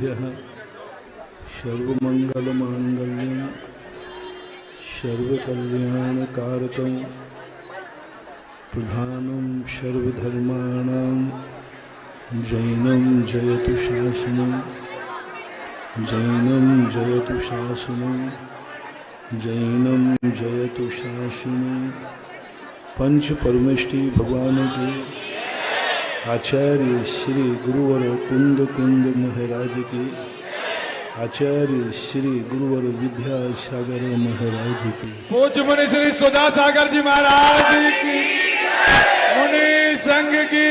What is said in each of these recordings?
सर्वेभ्यः सर्वमंगलमांगल्यं सर्वकल्याणकारकं प्रधानं सर्वधर्माणां जैनं जयतु शासनं जैनं जयतु शासनं जैनं जयतु शासनं। पंच परमेष्टि भगवान के आचार्य श्री गुरुवर कुंद कुंद महाराज के आचार्य श्री गुरुवर विद्यासागर महाराज की पूज्य मुनि श्री सुधा सागर जी महाराज की मुनि संघ की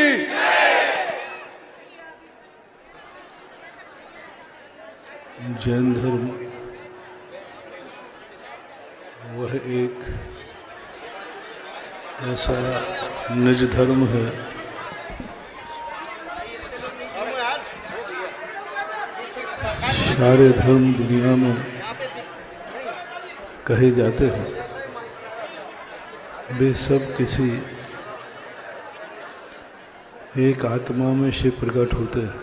जैन धर्म वह एक ऐसा निज धर्म है सारे धर्म दुनिया में कहे जाते हैं वे सब किसी एक आत्मा में से प्रकट होते हैं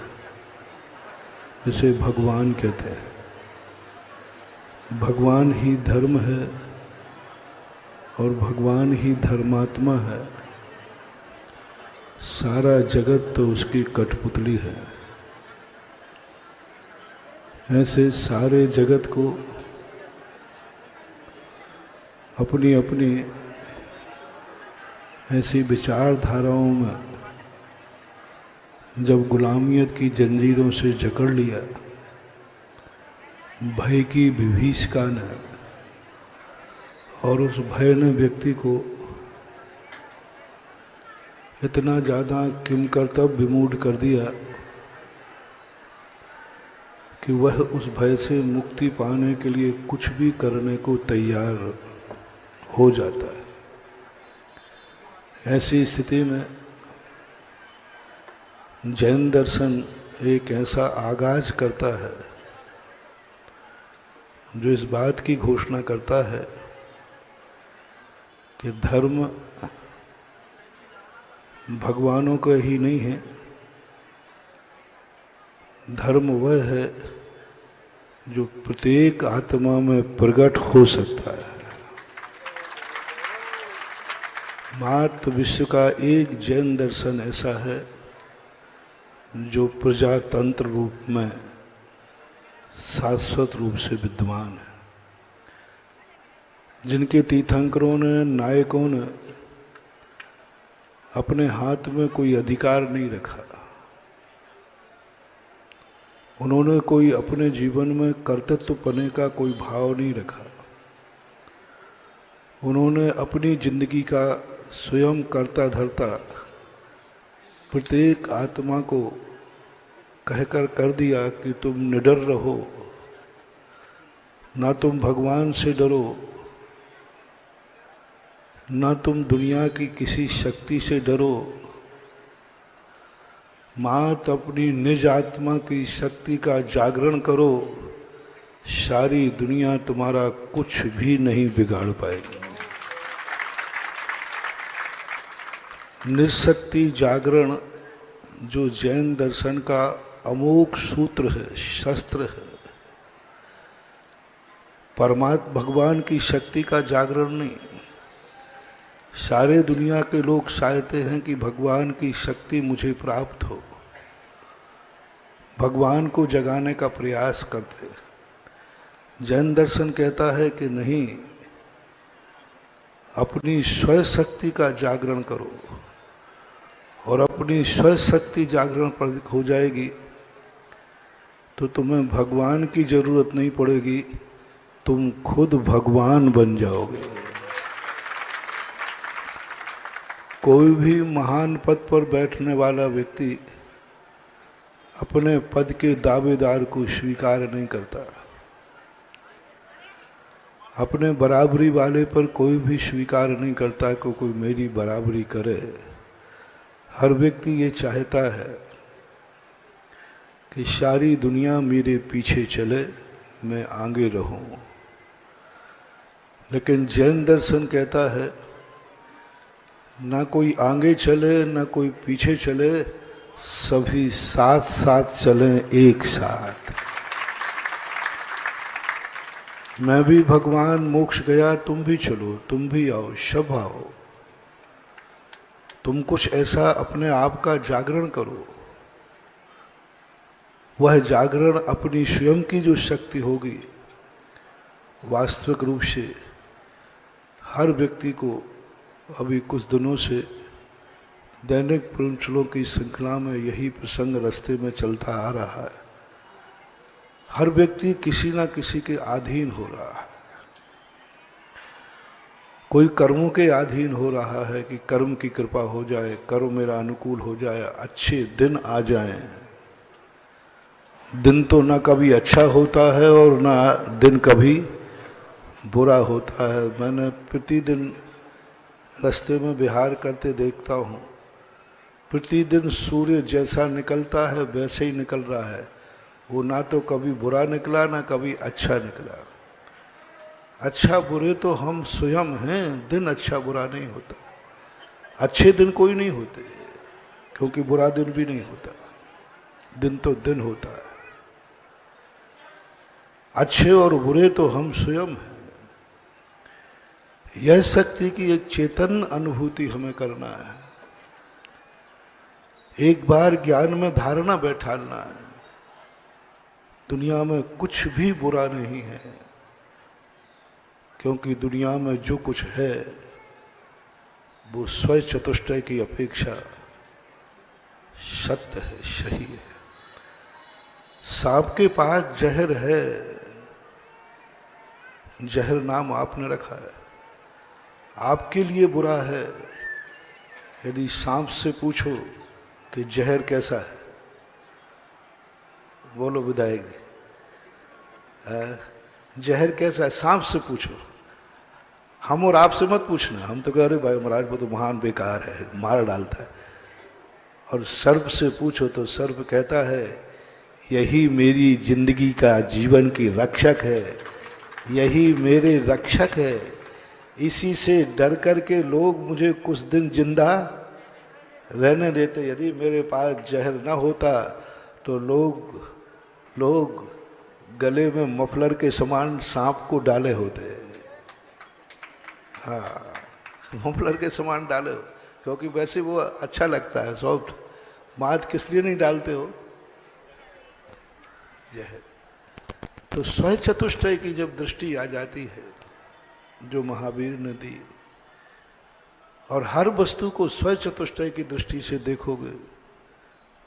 जिसे भगवान कहते हैं। भगवान ही धर्म है और भगवान ही धर्मात्मा है। सारा जगत तो उसकी कठपुतली है। ऐसे सारे जगत को अपनी अपनी ऐसी विचारधाराओं में जब गुलामियत की जंजीरों से जकड़ लिया, भय की विभीषिका ने, और उस भय ने व्यक्ति को इतना ज़्यादा किंकर्तव्य विमूढ़ कर दिया कि वह उस भय से मुक्ति पाने के लिए कुछ भी करने को तैयार हो जाता है। ऐसी स्थिति में जैन दर्शन एक ऐसा आगाज करता है जो इस बात की घोषणा करता है कि धर्म भगवानों का ही नहीं है, धर्म वह है जो प्रत्येक आत्मा में प्रकट हो सकता है। मात्र विश्व का एक जैन दर्शन ऐसा है जो प्रजातंत्र रूप में शाश्वत रूप से विद्यमान है, जिनके तीर्थंकरों ने, नायकों ने अपने हाथ में कोई अधिकार नहीं रखा। उन्होंने कोई अपने जीवन में कर्तृत्वपने का कोई भाव नहीं रखा। उन्होंने अपनी जिंदगी का स्वयं कर्ता धर्ता प्रत्येक आत्मा को कहकर कर दिया कि तुम निडर रहो, ना तुम भगवान से डरो, ना तुम दुनिया की किसी शक्ति से डरो, मात्र अपनी निज आत्मा की शक्ति का जागरण करो, सारी दुनिया तुम्हारा कुछ भी नहीं बिगाड़ पाएगी। निशक्ति जागरण जो जैन दर्शन का अमोघ सूत्र है, शस्त्र है। परमात्मा भगवान की शक्ति का जागरण नहीं। सारे दुनिया के लोग चाहते हैं कि भगवान की शक्ति मुझे प्राप्त हो, भगवान को जगाने का प्रयास करते हैं। जैन दर्शन कहता है कि नहीं, अपनी स्वयं शक्ति का जागरण करो, और अपनी स्वयं शक्ति जागरण पर हो जाएगी तो तुम्हें भगवान की जरूरत नहीं पड़ेगी, तुम खुद भगवान बन जाओगे। कोई भी महान पद पर बैठने वाला व्यक्ति अपने पद के दावेदार को स्वीकार नहीं करता। अपने बराबरी वाले पर कोई भी स्वीकार नहीं करता कि कोई मेरी बराबरी करे। हर व्यक्ति ये चाहता है कि सारी दुनिया मेरे पीछे चले, मैं आगे रहूं। लेकिन जैन दर्शन कहता है ना कोई आगे चले ना कोई पीछे चले, सभी साथ साथ चलें, एक साथ। मैं भी भगवान मोक्ष गया, तुम भी चलो, तुम भी आओ, सब आओ। तुम कुछ ऐसा अपने आप का जागरण करो। वह जागरण अपनी स्वयं की जो शक्ति होगी, वास्तविक रूप से हर व्यक्ति को अभी कुछ दिनों से दैनिक प्रवचनों की श्रृंखला में यही प्रसंग रास्ते में चलता आ रहा है। हर व्यक्ति किसी ना किसी के अधीन हो रहा है। कोई कर्मों के अधीन हो रहा है कि कर्म की कृपा हो जाए, कर्म मेरा अनुकूल हो जाए, अच्छे दिन आ जाएं। दिन तो ना कभी अच्छा होता है और ना दिन कभी बुरा होता है। मैंने प्रतिदिन रास्ते में विहार करते देखता हूँ, प्रतिदिन सूर्य जैसा निकलता है वैसे ही निकल रहा है। वो ना तो कभी बुरा निकला ना कभी अच्छा निकला। अच्छा बुरे तो हम स्वयं हैं, दिन अच्छा बुरा नहीं होता। अच्छे दिन कोई नहीं होते, क्योंकि बुरा दिन भी नहीं होता, दिन तो दिन होता है। अच्छे और बुरे तो हम स्वयं हैं। यह शक्ति की एक चेतन अनुभूति हमें करना है। एक बार ज्ञान में धारणा बैठाना है, दुनिया में कुछ भी बुरा नहीं है, क्योंकि दुनिया में जो कुछ है वो स्वयं चतुष्टय की अपेक्षा सत्य है, सही है। सांप के पास जहर है, जहर नाम आपने रखा है, आपके लिए बुरा है। यदि सांप से पूछो कि जहर कैसा है, बोलो विधायक जी, जहर कैसा है, सांप से पूछो। हम और आपसे मत पूछना, हम तो कह रहे भाई महाराज वो तो महान बेकार है, मार डालता है। और सर्प से पूछो तो सर्प कहता है यही मेरी जिंदगी का जीवन की रक्षक है, यही मेरे रक्षक है। इसी से डर करके लोग मुझे कुछ दिन जिंदा रहने देते। यदि मेरे पास जहर न होता तो लोग गले में मफलर के समान सांप को डाले होते। हाँ, मफलर के समान डाले हो, क्योंकि वैसे वो अच्छा लगता है, सॉफ्ट। माद किस लिए नहीं डालते हो? जहर। तो स्वयं चतुष्टय की जब दृष्टि आ जाती है, जो महावीर ने दी, और हर वस्तु को स्वयं चतुष्टय की दृष्टि से देखोगे,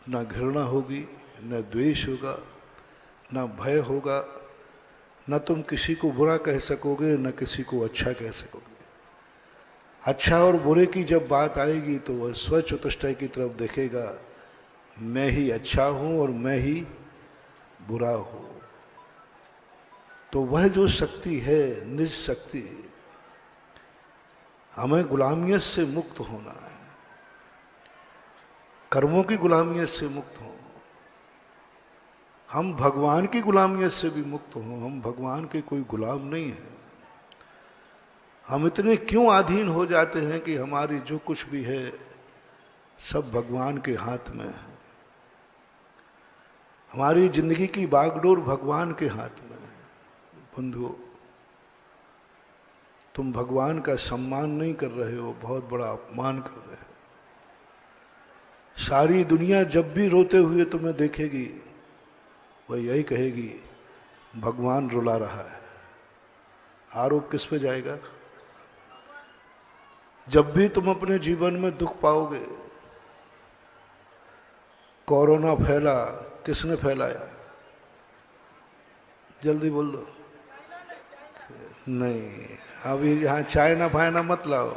ना घृणा होगी, न द्वेष होगा, न भय होगा, न तुम किसी को बुरा कह सकोगे, न किसी को अच्छा कह सकोगे। अच्छा और बुरे की जब बात आएगी तो वह स्व चतुष्टय की तरफ देखेगा, मैं ही अच्छा हूं और मैं ही बुरा हूं। तो वह जो शक्ति है, निज शक्ति, हमें गुलामियत से मुक्त होना है, कर्मों की गुलामियत से मुक्त हो, हम भगवान की गुलामियत से भी मुक्त हो। हम भगवान के कोई गुलाम नहीं है। हम इतने क्यों अधीन हो जाते हैं कि हमारी जो कुछ भी है सब भगवान के हाथ में है। हमारी जिंदगी की बागडोर भगवान के हाथ में है। बंधुओं, तुम भगवान का सम्मान नहीं कर रहे हो, बहुत बड़ा अपमान कर रहे हो। सारी दुनिया जब भी रोते हुए तुम्हें देखेगी, वह यही कहेगी भगवान रुला रहा है। आरोप किस पे जाएगा? जब भी तुम अपने जीवन में दुख पाओगे, कोरोना फैला, किसने फैलाया? जल्दी बोल दो। नहीं, अभी यहाँ चाय ना फायना मत लाओ।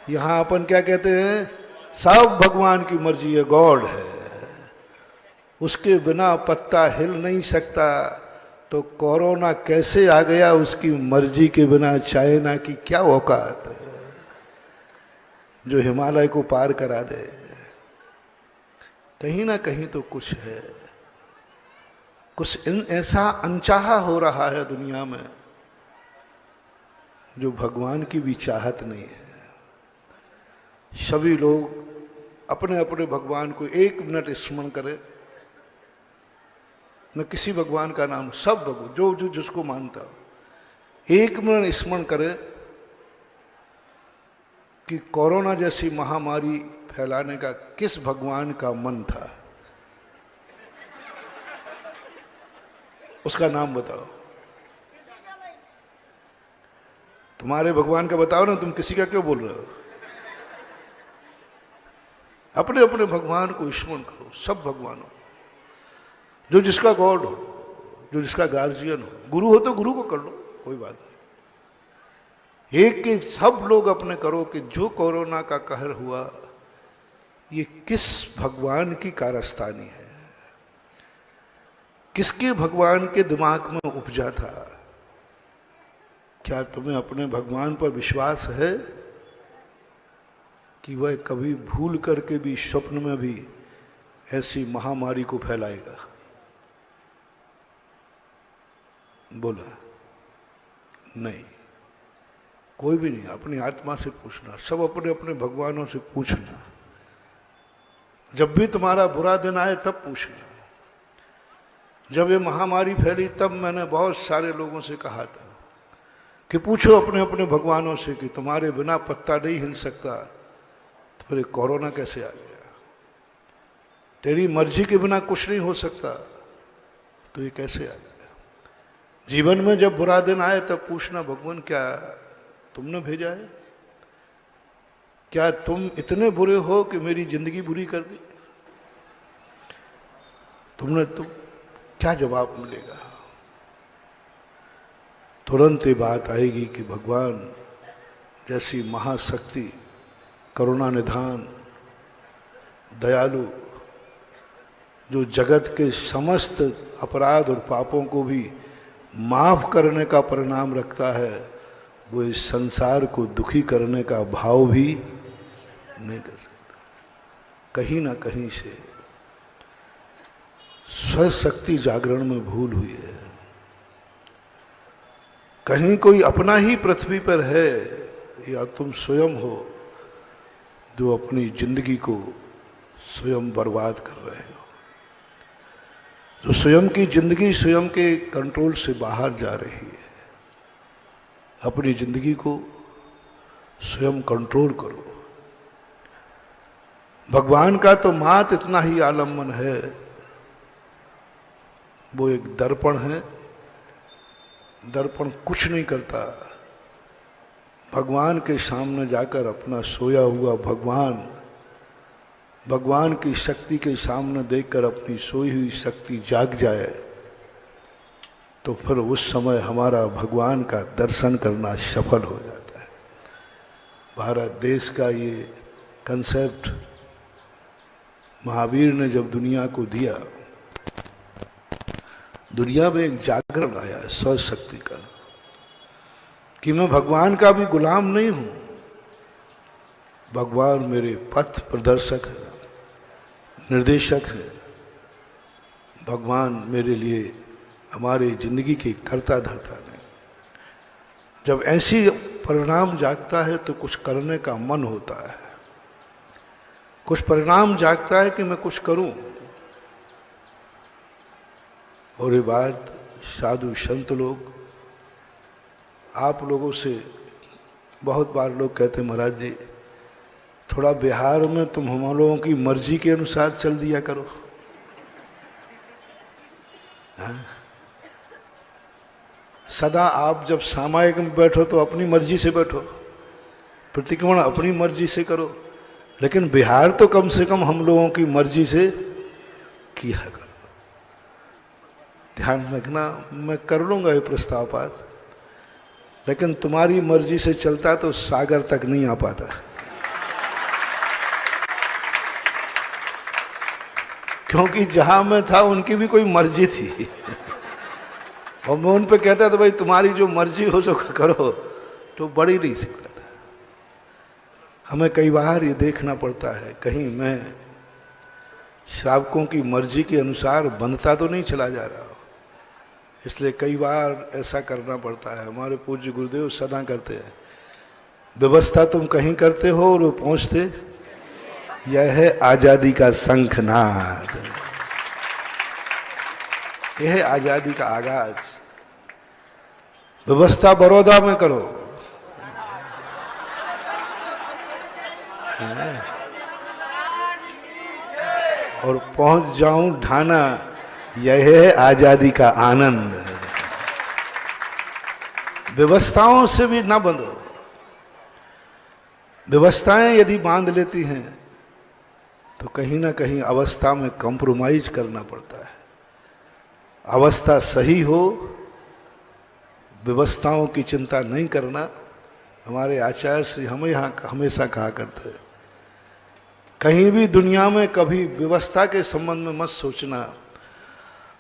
यहाँ अपन क्या कहते हैं? सब भगवान की मर्जी है, गॉड है, उसके बिना पत्ता हिल नहीं सकता। तो कोरोना कैसे आ गया? उसकी मर्जी के बिना चाइना की क्या औकात है जो हिमालय को पार करा दे। कहीं ना कहीं तो कुछ है, कुछ ऐसा अनचाहा हो रहा है दुनिया में जो भगवान की भी चाहत नहीं है। सभी लोग अपने अपने भगवान को 1 मिनट स्मरण करें। मैं किसी भगवान का नाम, सब भगवान जो जो जिसको मानता हो, 1 मिनट स्मरण करें कि कोरोना जैसी महामारी फैलाने का किस भगवान का मन था, उसका नाम बताओ। तुम्हारे भगवान का बताओ ना, तुम किसी का क्यों बोल रहे हो? अपने अपने भगवान को स्मरण करो, सब भगवानों, जो जिसका गॉड हो, जो जिसका गार्जियन हो। गुरु हो तो गुरु को कर लो, कोई बात नहीं। एक के सब लोग अपने करो कि जो कोरोना का कहर हुआ ये किस भगवान की कारस्तानी है, किसके भगवान के दिमाग में उपजा था। क्या तुम्हें अपने भगवान पर विश्वास है कि वह कभी भूल करके भी स्वप्न में भी ऐसी महामारी को फैलाएगा? बोला नहीं, कोई भी नहीं। अपनी आत्मा से पूछना, सब अपने अपने भगवानों से पूछना। जब भी तुम्हारा बुरा दिन आए तब पूछना। जब ये महामारी फैली तब मैंने बहुत सारे लोगों से कहा था कि पूछो अपने अपने भगवानों से कि तुम्हारे बिना पत्ता नहीं हिल सकता, तो फिर कोरोना कैसे आ गया? तेरी मर्जी के बिना कुछ नहीं हो सकता, तो ये कैसे आ गया? जीवन में जब बुरा दिन आए तब पूछना, भगवान क्या तुमने भेजा है? क्या तुम इतने बुरे हो कि मेरी जिंदगी बुरी कर दी? तुमने तो क्या जवाब मिलेगा? तुरंत ये बात आएगी कि भगवान जैसी महाशक्ति, करुणा निधान, दयालु, जो जगत के समस्त अपराध और पापों को भी माफ करने का परिणाम रखता है, वो इस संसार को दुखी करने का भाव भी नहीं कर सकता। कहीं ना कहीं से स्वशक्ति जागरण में भूल हुई है। कहीं कोई अपना ही पृथ्वी पर है, या तुम स्वयं हो जो अपनी जिंदगी को स्वयं बर्बाद कर रहे हो, जो स्वयं की जिंदगी स्वयं के कंट्रोल से बाहर जा रही है। अपनी जिंदगी को स्वयं कंट्रोल करो। भगवान का तो मात्र इतना ही आलम्बन है, वो एक दर्पण है। दर्पण कुछ नहीं करता। भगवान के सामने जाकर अपना सोया हुआ भगवान की शक्ति के सामने देखकर अपनी सोई हुई शक्ति जाग जाए, तो फिर उस समय हमारा भगवान का दर्शन करना सफल हो जाता है। भारत देश का ये कंसेप्ट महावीर ने जब दुनिया को दिया, दुनिया में एक जागरण आया है स्वशक्ति का, कि मैं भगवान का भी गुलाम नहीं हूं। भगवान मेरे पथ प्रदर्शक है, निर्देशक है। भगवान मेरे लिए हमारे जिंदगी के कर्ता धर्ता नहीं। जब ऐसी परिणाम जागता है तो कुछ करने का मन होता है, कुछ परिणाम जागता है कि मैं कुछ करूं। और ये बात साधु संत लोग, आप लोगों से बहुत बार लोग कहते, महाराज जी थोड़ा बिहार में तुम हम लोगों की मर्जी के अनुसार चल दिया करो। हाँ? सदा आप जब सामायिक में बैठो तो अपनी मर्जी से बैठो, प्रतिक्रमण अपनी मर्जी से करो, लेकिन बिहार तो कम से कम हम लोगों की मर्जी से किया करो। ध्यान रखना, मैं कर लूंगा ये प्रस्ताव पास, लेकिन तुम्हारी मर्जी से चलता तो सागर तक नहीं आ पाता। क्योंकि जहां मैं था उनकी भी कोई मर्जी थी और मैं उन पे कहता था भाई तुम्हारी जो मर्जी हो सो करो, तो बढ़ ही नहीं सकता था। हमें कई बार ये देखना पड़ता है कहीं मैं श्रावकों की मर्जी के अनुसार बंधता तो नहीं चला जा रहा, इसलिए कई बार ऐसा करना पड़ता है। हमारे पूज्य गुरुदेव सदा करते हैं, व्यवस्था तुम कहीं करते हो और वो पहुंचते यह है आजादी का शंखनाद, यह है आजादी का आगाज। व्यवस्था बड़ौदा में करो, और पहुंच जाऊं ढाना, यह है आजादी का आनंद। व्यवस्थाओं से भी ना बंधो। व्यवस्थाएं यदि बांध लेती हैं तो कहीं ना कहीं अवस्था में कॉम्प्रोमाइज करना पड़ता है। अवस्था सही हो, व्यवस्थाओं की चिंता नहीं करना। हमारे आचार्य श्री हमें यहाँ हमेशा कहा करते हैं, कहीं भी दुनिया में कभी व्यवस्था के संबंध में मत सोचना,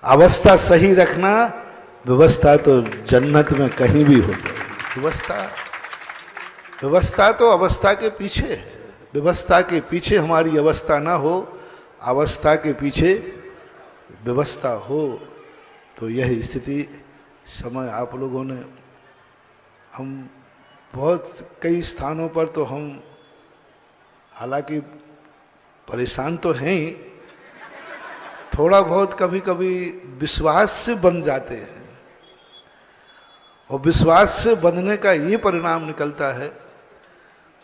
अवस्था सही रखना। व्यवस्था तो जन्नत में कहीं भी हो जाएगी। व्यवस्था तो अवस्था के पीछे है। व्यवस्था के पीछे हमारी अवस्था ना हो, अवस्था के पीछे व्यवस्था हो, तो यह स्थिति समय आप लोगों ने, हम बहुत कई स्थानों पर तो हम हालांकि परेशान तो हैं ही, थोड़ा बहुत कभी कभी विश्वास से बंध जाते हैं, और विश्वास से बंधने का ये परिणाम निकलता है,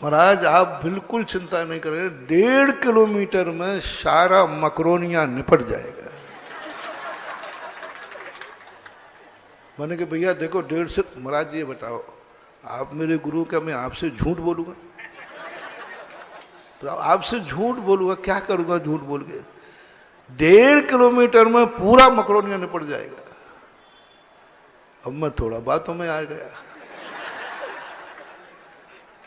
महाराज आप बिल्कुल चिंता नहीं करें, 1.5 किलोमीटर में सारा मकरोनिया निपट जाएगा। मैंने कहा भैया देखो 1.5 से, महाराज ये बताओ आप मेरे गुरु, क्या मैं आपसे झूठ बोलूंगा? तो आपसे झूठ बोलूंगा, क्या करूंगा झूठ बोल के? 1.5 किलोमीटर में पूरा मकरोनिया निपट जाएगा। अब मैं थोड़ा बातों में आ गया।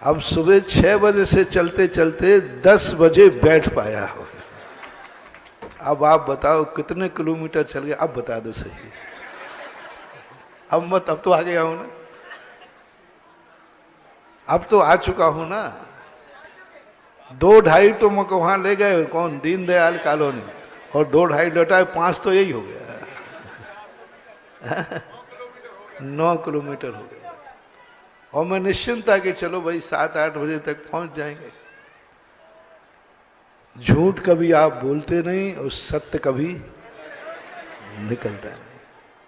अब सुबह 6 बजे से चलते चलते 10 बजे बैठ पाया हो। अब आप बताओ कितने किलोमीटर चल गए? अब बता दो सही। अब तो आ गया हूं ना, अब तो आ चुका हूं ना। 2-2.5 तो मुझको वहां ले गए, कौन? दीनदयाल कॉलोनी, और 2-2.5 लौटा, 5 तो यही हो गया। 9 किलोमीटर हो गया, और मैं निश्चिंत था कि चलो भाई 7-8 बजे तक पहुंच जाएंगे। झूठ कभी आप बोलते नहीं, और सत्य कभी निकलता नहीं,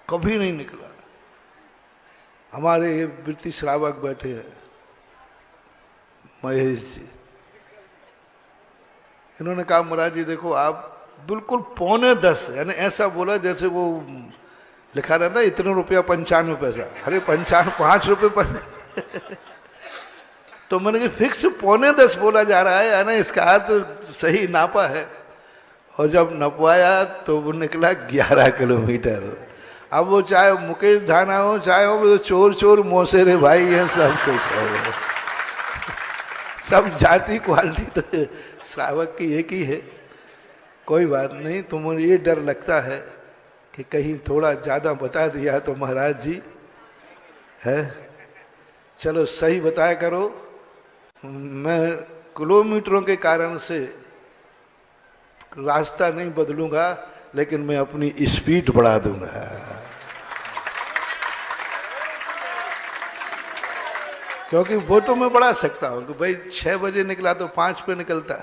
कभी नहीं निकला। हमारे ये वृत्ति श्रावक बैठे हैं, महेश जी, इन्होंने कहा महाराज जी देखो आप बिल्कुल 9:45, यानी ऐसा बोला जैसे वो लिखा रहता इतने रुपया 95 पैसा। अरे 5 रुपये पर तो मैंने कहा फिक्स 9:45 बोला जा रहा है, यानी इसका अर्थ सही नापा है। और जब नपवाया तो वो निकला 11 किलोमीटर। अब वो चाहे मुकेश ढाना हो, चाहे हो वो चोर चोर मोसेरे भाई हैं, सब कुछ सब जाति क्वालिटी तो श्रावक की एक ही है। कोई बात नहीं, तुम्हें ये डर लगता है कि कहीं थोड़ा ज्यादा बता दिया तो महाराज जी है, चलो सही बताया करो। मैं किलोमीटरों के कारण से रास्ता नहीं बदलूंगा, लेकिन मैं अपनी स्पीड बढ़ा दूंगा। क्योंकि वो तो मैं बढ़ा सकता हूं कि भाई 6 बजे निकला तो 5 पे निकलता,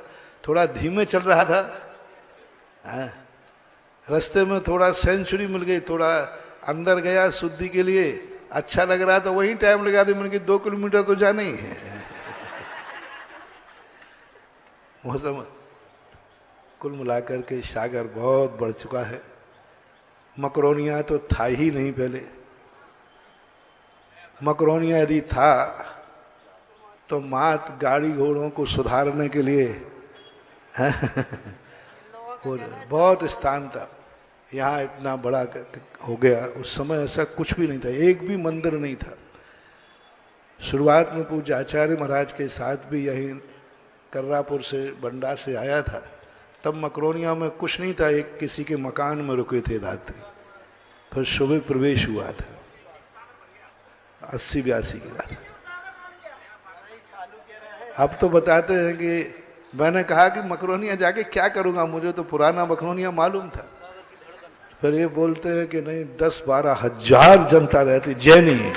थोड़ा धीमे चल रहा था। रास्ते में थोड़ा सेंचुरी मिल गई, थोड़ा अंदर गया शुद्धि के लिए, अच्छा लग रहा तो वही टाइम लगा दी। मैंने 2 किलोमीटर तो जाना ही है। मौसम कुल मिलाकर के सागर बहुत बढ़ चुका है। मकरोनिया तो था ही नहीं पहले। मकरोनिया यदि था तो मात गाड़ी घोड़ों को सुधारने के लिए बहुत स्थान था। यहाँ इतना बड़ा हो गया, उस समय ऐसा कुछ भी नहीं था, एक भी मंदिर नहीं था। शुरुआत में पूज्य आचार्य महाराज के साथ भी यही कर्रापुर से बंडा से आया था, तब मकरोनिया में कुछ नहीं था, एक किसी के मकान में रुके थे रात्रि, फिर सुबह प्रवेश हुआ था। 80-82 की बात। अब तो बताते हैं कि मैंने कहा कि मकरोनिया जाके क्या करूंगा, मुझे तो पुराना मकरोनिया मालूम था। फिर ये बोलते हैं कि नहीं 10-12 हजार जनता रहती, जैनी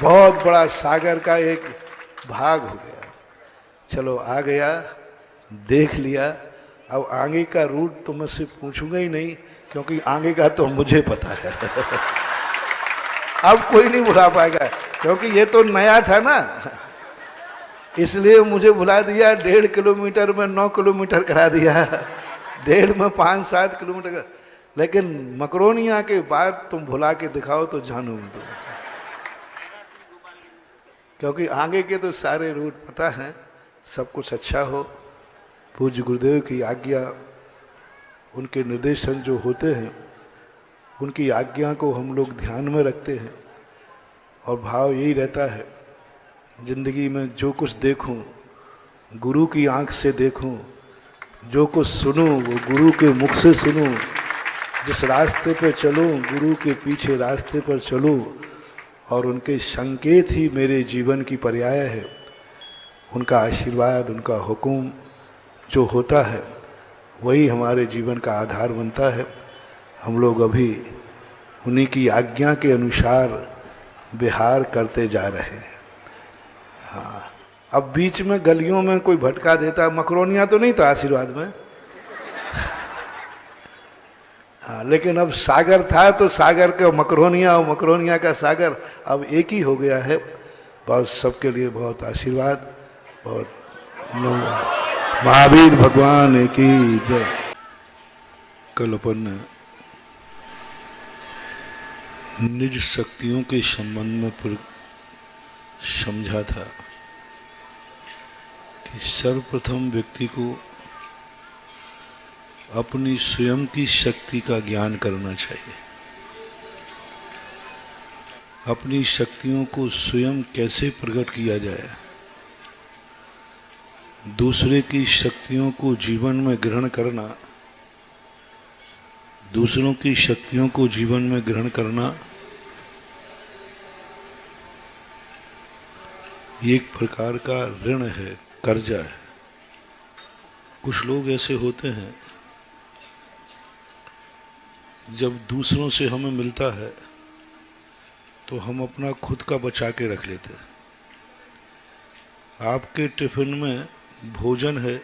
बहुत बड़ा सागर का एक भाग हो गया। चलो आ गया, देख लिया। अब आगे का रूट तो मैं से पूछूंगा ही नहीं, क्योंकि आगे का तो मुझे पता है। अब कोई नहीं बुला पाएगा, क्योंकि ये तो नया था ना, इसलिए मुझे बुला दिया। 1.5 किलोमीटर में 9 किलोमीटर करा दिया, 1.5 में 5-7 किलोमीटर। लेकिन मकरोनिया के बाद तुम भुला के दिखाओ तो जानूंगा तुम, क्योंकि आगे के तो सारे रूट पता है। सब कुछ अच्छा हो। पूज्य गुरुदेव की आज्ञा, उनके निर्देशन जो होते हैं, उनकी आज्ञा को हम लोग ध्यान में रखते हैं और भाव यही रहता है, जिंदगी में जो कुछ देखूं गुरु की आंख से देखूं, जो कुछ सुनूं वो गुरु के मुख से सुनूं, जिस रास्ते पर चलूं गुरु के पीछे रास्ते पर चलूं, और उनके संकेत ही मेरे जीवन की पर्याय है। उनका आशीर्वाद, उनका हुक्म जो होता है वही हमारे जीवन का आधार बनता है। हम लोग अभी उन्हीं की आज्ञा के अनुसार विहार करते जा रहे हैं। हाँ, अब बीच में गलियों में कोई भटका देता, मकरोनिया तो नहीं था आशीर्वाद में। हाँ, लेकिन अब सागर था तो सागर का मकरोनिया और मकरोनिया का सागर अब एक ही हो गया है। बहुत सबके लिए बहुत आशीर्वाद। बहुत महावीर भगवान की जय। कल अपन निज शक्तियों के संबंध में पर समझा था कि सर्वप्रथम व्यक्ति को अपनी स्वयं की शक्ति का ज्ञान करना चाहिए। अपनी शक्तियों को स्वयं कैसे प्रकट किया जाए, दूसरे की शक्तियों को जीवन में ग्रहण करना, दूसरों की शक्तियों को जीवन में ग्रहण करना एक प्रकार का ऋण है, कर्जा है। कुछ लोग ऐसे होते हैं, जब दूसरों से हमें मिलता है तो हम अपना खुद का बचा के रख लेते हैं। आपके टिफिन में भोजन है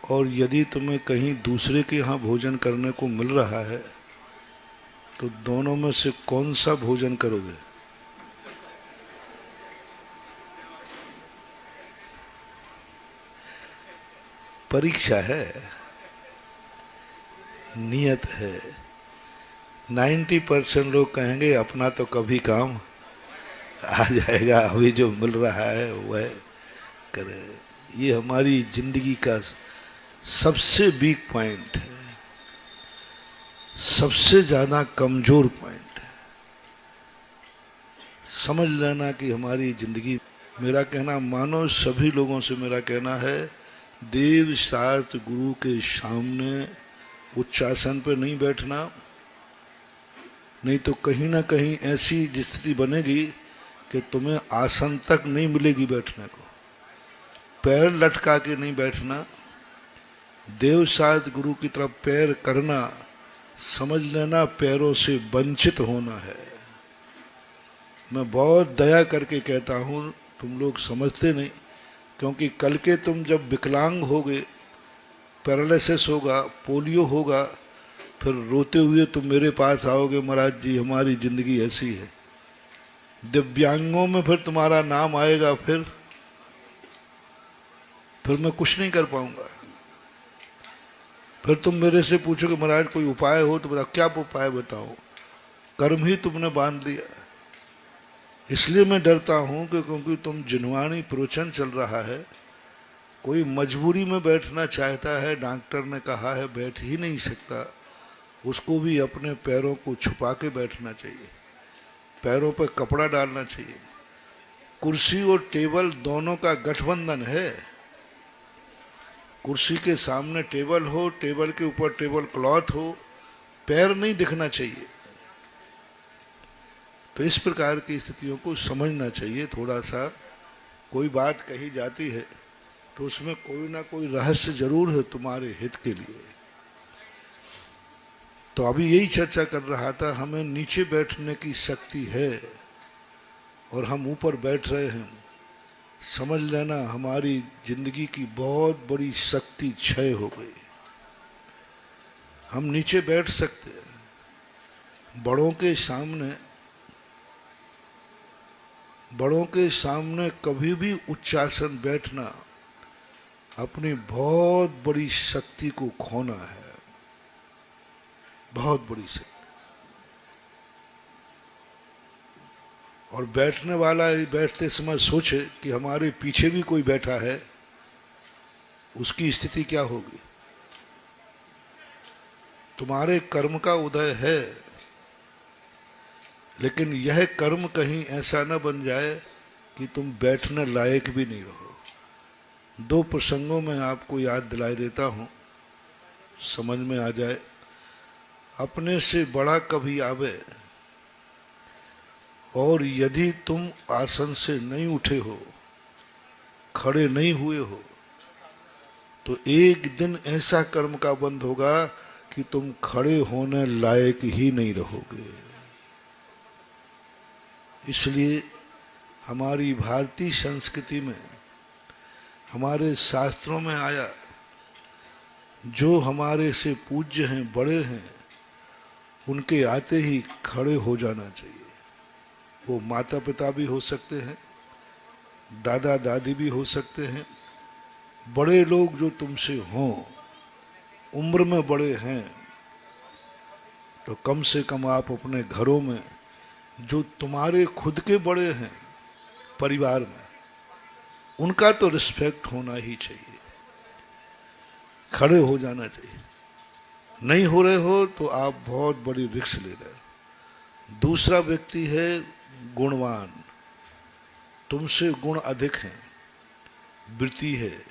और यदि तुम्हें कहीं दूसरे के यहाँ भोजन करने को मिल रहा है तो दोनों में से कौन सा भोजन करोगे? परीक्षा है, नियत है। 90% लोग कहेंगे अपना तो कभी काम आ जाएगा, अभी जो मिल रहा है वह करे। ये हमारी जिंदगी का सबसे वीक पॉइंट है, सबसे ज्यादा कमजोर पॉइंट है। समझ लेना कि हमारी जिंदगी, मेरा कहना मानो सभी लोगों से मेरा कहना है, देव शास्त्र गुरु के सामने उच्चासन पर नहीं बैठना, नहीं तो कहीं ना कहीं ऐसी स्थिति बनेगी कि तुम्हें आसन तक नहीं मिलेगी बैठने को। पैर लटका के नहीं बैठना, देव शास्त्र गुरु की तरफ पैर करना, समझ लेना पैरों से वंचित होना है। मैं बहुत दया करके कहता हूँ, तुम लोग समझते नहीं, क्योंकि कल के तुम जब विकलांग होगे, पैरालिसिस होगा, पोलियो होगा, फिर रोते हुए तुम मेरे पास आओगे, महाराज जी हमारी जिंदगी ऐसी है। दिव्यांगों में फिर तुम्हारा नाम आएगा, फिर मैं कुछ नहीं कर पाऊंगा। फिर तुम मेरे से पूछोगे महाराज कोई उपाय हो तो बताओ। क्या उपाय बताओ? कर्म ही तुमने बांध दिया। इसलिए मैं डरता हूं कि क्योंकि तुम जिनवाणी प्रवचन चल रहा है, कोई मजबूरी में बैठना चाहता है, डॉक्टर ने कहा है बैठ ही नहीं सकता, उसको भी अपने पैरों को छुपा के बैठना चाहिए, पैरों पर कपड़ा डालना चाहिए। कुर्सी और टेबल दोनों का गठबंधन है। कुर्सी के सामने टेबल हो, टेबल के ऊपर टेबल क्लॉथ हो, पैर नहीं दिखना चाहिए। तो इस प्रकार की स्थितियों को समझना चाहिए। थोड़ा सा कोई बात कही जाती है तो उसमें कोई ना कोई रहस्य जरूर है तुम्हारे हित के लिए। तो अभी यही चर्चा कर रहा था, हमें नीचे बैठने की शक्ति है और हम ऊपर बैठ रहे हैं। समझ लेना हमारी जिंदगी की बहुत बड़ी शक्ति क्षय हो गई। हम नीचे बैठ सकते हैं, बड़ों के सामने कभी भी उच्चासन बैठना अपनी बहुत बड़ी शक्ति को खोना है, बहुत बड़ी शक्ति। और बैठने वाला बैठते समय सोचे कि हमारे पीछे भी कोई बैठा है, उसकी स्थिति क्या होगी। तुम्हारे कर्म का उदय है, लेकिन यह कर्म कहीं ऐसा न बन जाए कि तुम बैठने लायक भी नहीं रहो। 2 प्रसंगों में आपको याद दिलाई देता हूं, समझ में आ जाए। अपने से बड़ा कभी आवे और यदि तुम आसन से नहीं उठे हो, खड़े नहीं हुए हो, तो एक दिन ऐसा कर्म का बंध होगा कि तुम खड़े होने लायक ही नहीं रहोगे। इसलिए हमारी भारतीय संस्कृति में, हमारे शास्त्रों में आया, जो हमारे से पूज्य हैं, बड़े हैं, उनके आते ही खड़े हो जाना चाहिए। वो माता पिता भी हो सकते हैं, दादा दादी भी हो सकते हैं, बड़े लोग जो तुमसे हों, उम्र में बड़े हैं, तो कम से कम आप अपने घरों में जो तुम्हारे खुद के बड़े हैं परिवार में, उनका तो रिस्पेक्ट होना ही चाहिए, खड़े हो जाना चाहिए। नहीं हो रहे हो तो आप बहुत बड़ी रिस्क ले रहे हो। दूसरा व्यक्ति है गुणवान, तुमसे गुण अधिक हैं, वृत्ति है,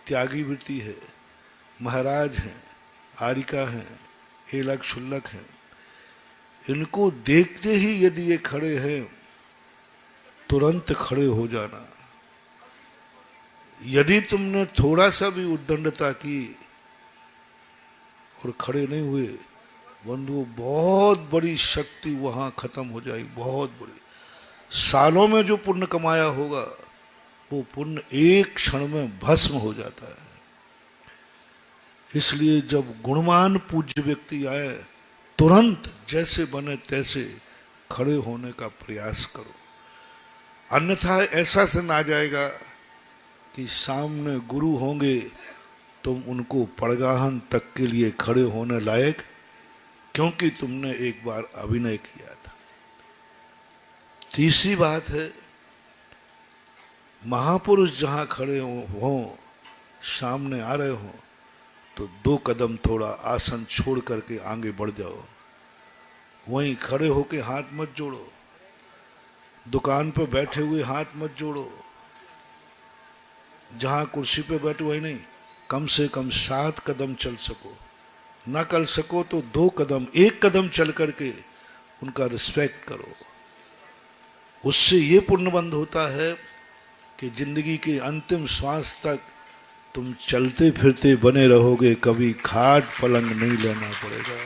त्यागी वृत्ति है, महाराज हैं, आरिका हैं, हेलक शुल्लक हैं। इनको देखते ही यदि ये खड़े हैं, तुरंत खड़े हो जाना। यदि तुमने थोड़ा सा भी उद्दंडता की और खड़े नहीं हुए, बंधुओं, बहुत बड़ी शक्ति वहां खत्म हो जाएगी, बहुत बड़ी। सालों में जो पुण्य कमाया होगा, वो पुण्य एक क्षण में भस्म हो जाता है। इसलिए जब गुणवान पूज्य व्यक्ति आए, तुरंत जैसे बने तैसे खड़े होने का प्रयास करो। अन्यथा ऐसा दिन आ जाएगा कि सामने गुरु होंगे, तुम उनको पड़गाहन तक के लिए खड़े होने लायक, क्योंकि तुमने एक बार अभिनय किया था। तीसरी बात है, महापुरुष जहां खड़े हों, सामने आ रहे हों, तो 2 कदम थोड़ा आसन छोड़ करके आगे बढ़ जाओ। वहीं खड़े होके हाथ मत जोड़ो, दुकान पे बैठे हुए हाथ मत जोड़ो, जहां कुर्सी पे बैठे वही नहीं, कम से कम 7 कदम चल सको, ना कर सको तो 2 कदम, 1 कदम चल करके उनका रिस्पेक्ट करो। उससे ये पुण्यबंध होता है कि जिंदगी के अंतिम श्वास तक तुम चलते फिरते बने रहोगे, कभी खाट पलंग नहीं लेना पड़ेगा,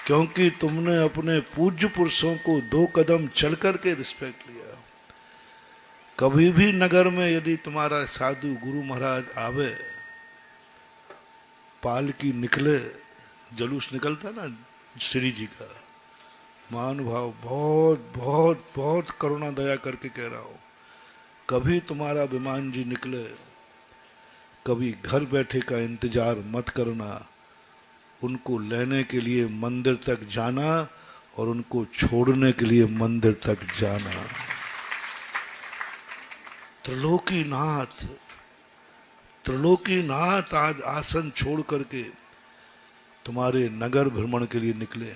क्योंकि तुमने अपने पूज्य पुरुषों को 2 कदम चल करके रिस्पेक्ट लिया। कभी भी नगर में यदि तुम्हारा साधु गुरु महाराज आवे, पालकी निकले, जलूस निकलता ना श्री जी का, महानुभाव, बहुत बहुत बहुत करुणा दया करके कह रहा हूं, कभी तुम्हारा विमान जी निकले, कभी घर बैठे का इंतजार मत करना, उनको लेने के लिए मंदिर तक जाना और उनको छोड़ने के लिए मंदिर तक जाना। त्रिलोकीनाथ, त्रिलोकीनाथ आज आसन छोड़ करके तुम्हारे नगर भ्रमण के लिए निकले।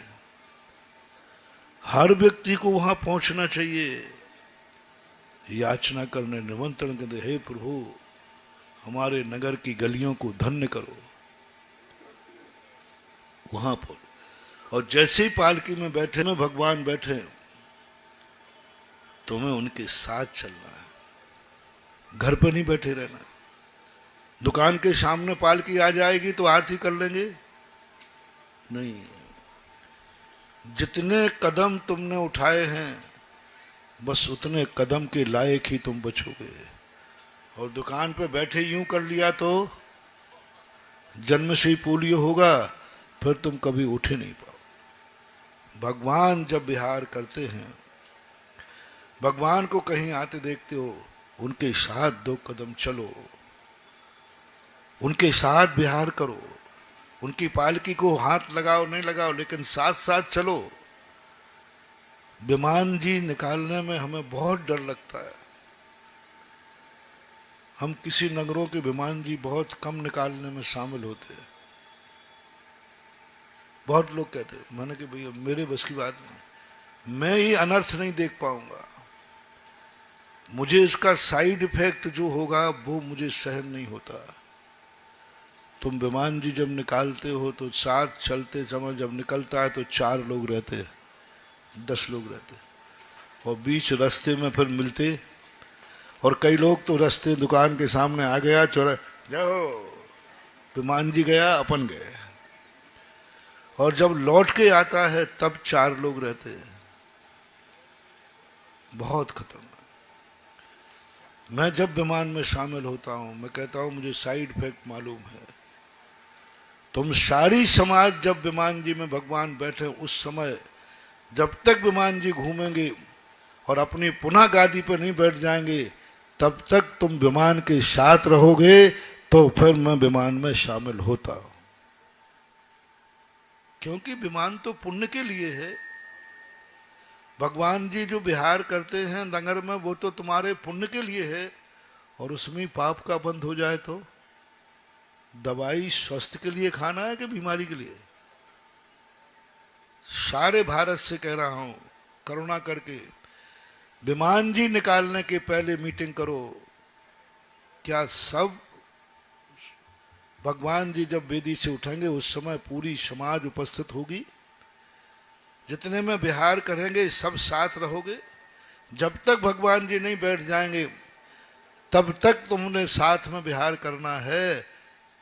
हर व्यक्ति को वहां पहुंचना चाहिए, याचना करने, निमंत्रण करते, हे प्रभु हमारे नगर की गलियों को धन्य करो, वहां पर। और जैसे ही पालकी में बैठे में भगवान बैठे, तुम्हें उनके साथ चलना है, घर पे नहीं बैठे रहना। दुकान के सामने पालकी आ जाएगी तो आरती कर लेंगे, नहीं। जितने कदम तुमने उठाए हैं बस उतने कदम के लायक ही तुम बचोगे। और दुकान पे बैठे यूं कर लिया तो जन्म से ही पोलियो होगा, फिर तुम कभी उठ ही नहीं पाओ। भगवान जब विहार करते हैं, भगवान को कहीं आते देखते हो, उनके साथ 2 कदम चलो, उनके साथ विहार करो, उनकी पालकी को हाथ लगाओ नहीं लगाओ, लेकिन साथ साथ चलो। विमान जी निकालने में हमें बहुत डर लगता है। हम किसी नगरों के विमान जी बहुत कम निकालने में शामिल होते हैं। बहुत लोग कहते हैं, मैंने कि भैया मेरे बस की बात नहीं, मैं ये अनर्थ नहीं देख पाऊंगा, मुझे इसका साइड इफेक्ट जो होगा वो मुझे सहन नहीं होता। तुम विमान जी जब निकालते हो तो साथ चलते समय जब निकलता है तो 4 लोग रहते, 10 लोग रहते, और बीच रास्ते में फिर मिलते। और कई लोग तो रास्ते दुकान के सामने आ गया, चोरा जाओ, विमान जी गया, अपन गए। और जब लौट के आता है तब 4 लोग रहते हैं। बहुत खतरनाक। मैं जब विमान में शामिल होता हूं, मैं कहता हूं मुझे साइड इफेक्ट मालूम है। तुम सारी समाज जब विमान जी में भगवान बैठे उस समय जब तक विमान जी घूमेंगे और अपनी पुनः गादी पर नहीं बैठ जाएंगे, तब तक तुम विमान के साथ रहोगे। तो फिर मैं विमान में शामिल होता हूं, क्योंकि विमान तो पुण्य के लिए है। भगवान जी जो विहार करते हैं नगर में, वो तो तुम्हारे पुण्य के लिए है। और उसमें पाप का बंद हो जाए तो दवाई स्वास्थ्य के लिए खाना है कि बीमारी के लिए? सारे भारत से कह रहा हूं, करुणा करके विमान जी निकालने के पहले मीटिंग करो। क्या सब भगवान जी जब वेदी से उठेंगे उस समय पूरी समाज उपस्थित होगी? जितने में विहार करेंगे सब साथ रहोगे? जब तक भगवान जी नहीं बैठ जाएंगे तब तक तुमने साथ में विहार करना है।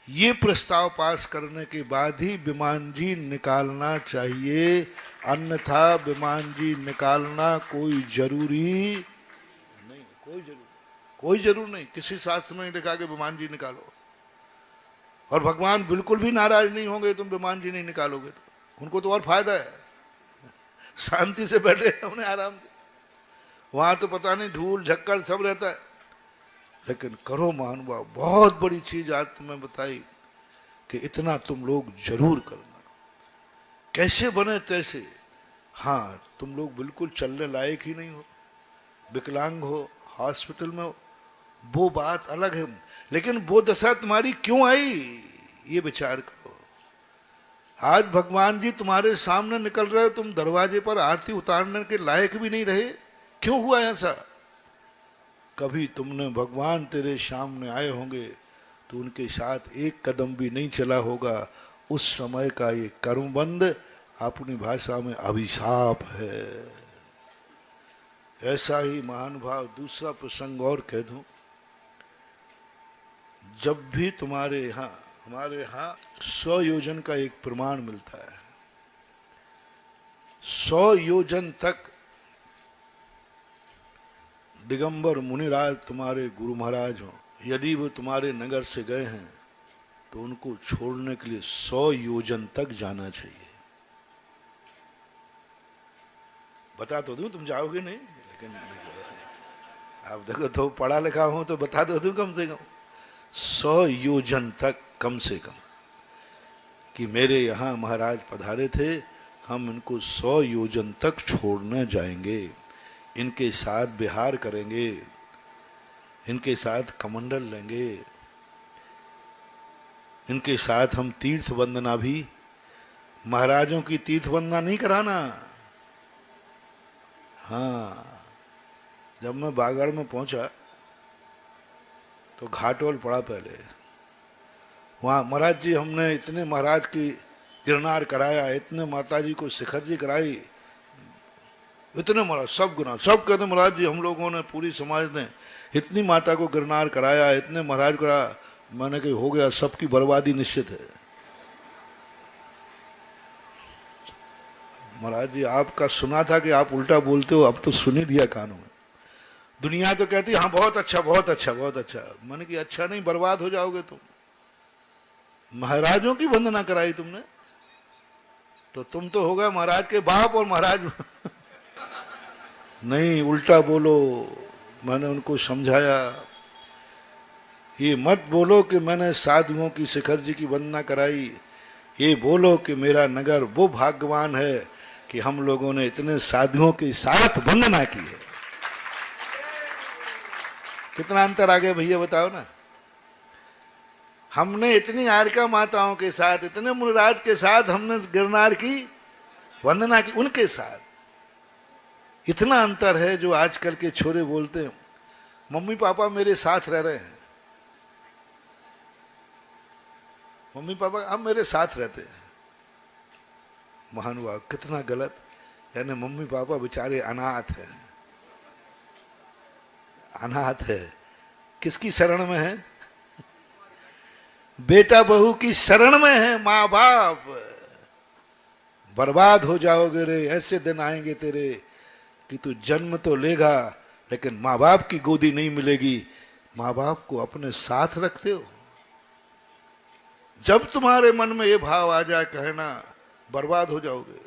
ये प्रस्ताव पास करने के बाद ही विमान जी निकालना चाहिए, अन्यथा विमान जी निकालना कोई जरूरी नहीं। कोई जरूर नहीं। किसी शास्त्र में नहीं लिखा कि विमान जी निकालो। और भगवान बिल्कुल भी नाराज नहीं होंगे तुम विमान जी नहीं निकालोगे तो। उनको तो और फायदा है, शांति से बैठे हमने आराम से। वहां तो पता नहीं धूल झक्कड़ सब रहता है, लेकिन करो महानुभाव। बहुत बड़ी चीज आज तुम्हें बताई कि इतना तुम लोग जरूर करना। कैसे बने तैसे। हाँ, तुम लोग बिल्कुल चलने लायक ही नहीं हो, विकलांग हो, हॉस्पिटल में हो, वो बात अलग है, लेकिन वो दशा तुम्हारी क्यों आई ये विचार करो। आज भगवान जी तुम्हारे सामने निकल रहे हो, तुम दरवाजे पर आरती उतारने के लायक भी नहीं रहे। क्यों हुआ ऐसा? कभी तुमने भगवान तेरे सामने आए होंगे तो उनके साथ एक कदम भी नहीं चला होगा। उस समय का ये कर्मबंध अपनी भाषा में अभिशाप है। ऐसा ही महानुभाव दूसरा प्रसंग और कह दूं। जब भी तुम्हारे यहाँ हमारे यहाँ 100 योजन का एक प्रमाण मिलता है। 100 योजन तक दिगंबर मुनिराज तुम्हारे गुरु महाराज हो, यदि वो तुम्हारे नगर से गए हैं तो उनको छोड़ने के लिए 100 योजन तक जाना चाहिए। बता तो दूं, तुम जाओगे नहीं, लेकिन आप देखो तो पढ़ा लिखा हो तो बता दो दूं कम से कम 100 योजन तक कम से कम, कि मेरे यहाँ महाराज पधारे थे, हम इनको 100 योजन तक छोड़ने जाएंगे, इनके साथ विहार करेंगे, इनके साथ कमंडल लेंगे, इनके साथ हम तीर्थ वंदना भी। महाराजों की तीर्थ वंदना नहीं कराना। हाँ, जब मैं बागड़ में पहुंचा तो घाटोल पड़ा पहले। वहां महाराज जी, हमने इतने महाराज की गिरनार कराया, इतने माता जी को शिखर जी कराई, इतने महाराज सब गुना सब कहते महाराज जी हम लोगों ने, पूरी समाज ने इतनी माता को गिरनार कराया, इतने महाराज करा। मैंने कही हो गया, सबकी बर्बादी निश्चित है। महाराज जी आपका सुना था कि आप उल्टा बोलते हो, अब तो सुन ही लिया कानों में। दुनिया तो कहती हाँ बहुत अच्छा बहुत अच्छा बहुत अच्छा। मैंने कि अच्छा नहीं, बर्बाद हो जाओगे तुम। महाराजों की वंदना कराई तुमने तो तुम तो हो गए महाराज के बाप और महाराज नहीं, उल्टा बोलो। मैंने उनको समझाया, ये मत बोलो कि मैंने साधुओं की शिखर जी की वंदना कराई, ये बोलो कि मेरा नगर वो भाग्यवान है कि हम लोगों ने इतने साधुओं के साथ वंदना की है। कितना अंतर आ गया भैया, बताओ ना। हमने इतनी आर्का माताओं के साथ, इतने मुनिराज के साथ हमने गिरनार की वंदना की, उनके साथ। इतना अंतर है जो आजकल के छोरे बोलते हैं मम्मी पापा मेरे साथ रह रहे हैं, मम्मी पापा अब मेरे साथ रहते हैं। महानुभाव, कितना गलत। यानी मम्मी पापा बेचारे अनाथ हैं, अनाथ है। किसकी शरण में है? बेटा बहू की शरण में है माँ बाप। बर्बाद हो जाओगे रे, ऐसे दिन आएंगे तेरे कि तू जन्म तो लेगा लेकिन माँ बाप की गोदी नहीं मिलेगी। माँ बाप को अपने साथ रखते हो? जब तुम्हारे मन में ये भाव आ जाए कहना, बर्बाद हो जाओगे।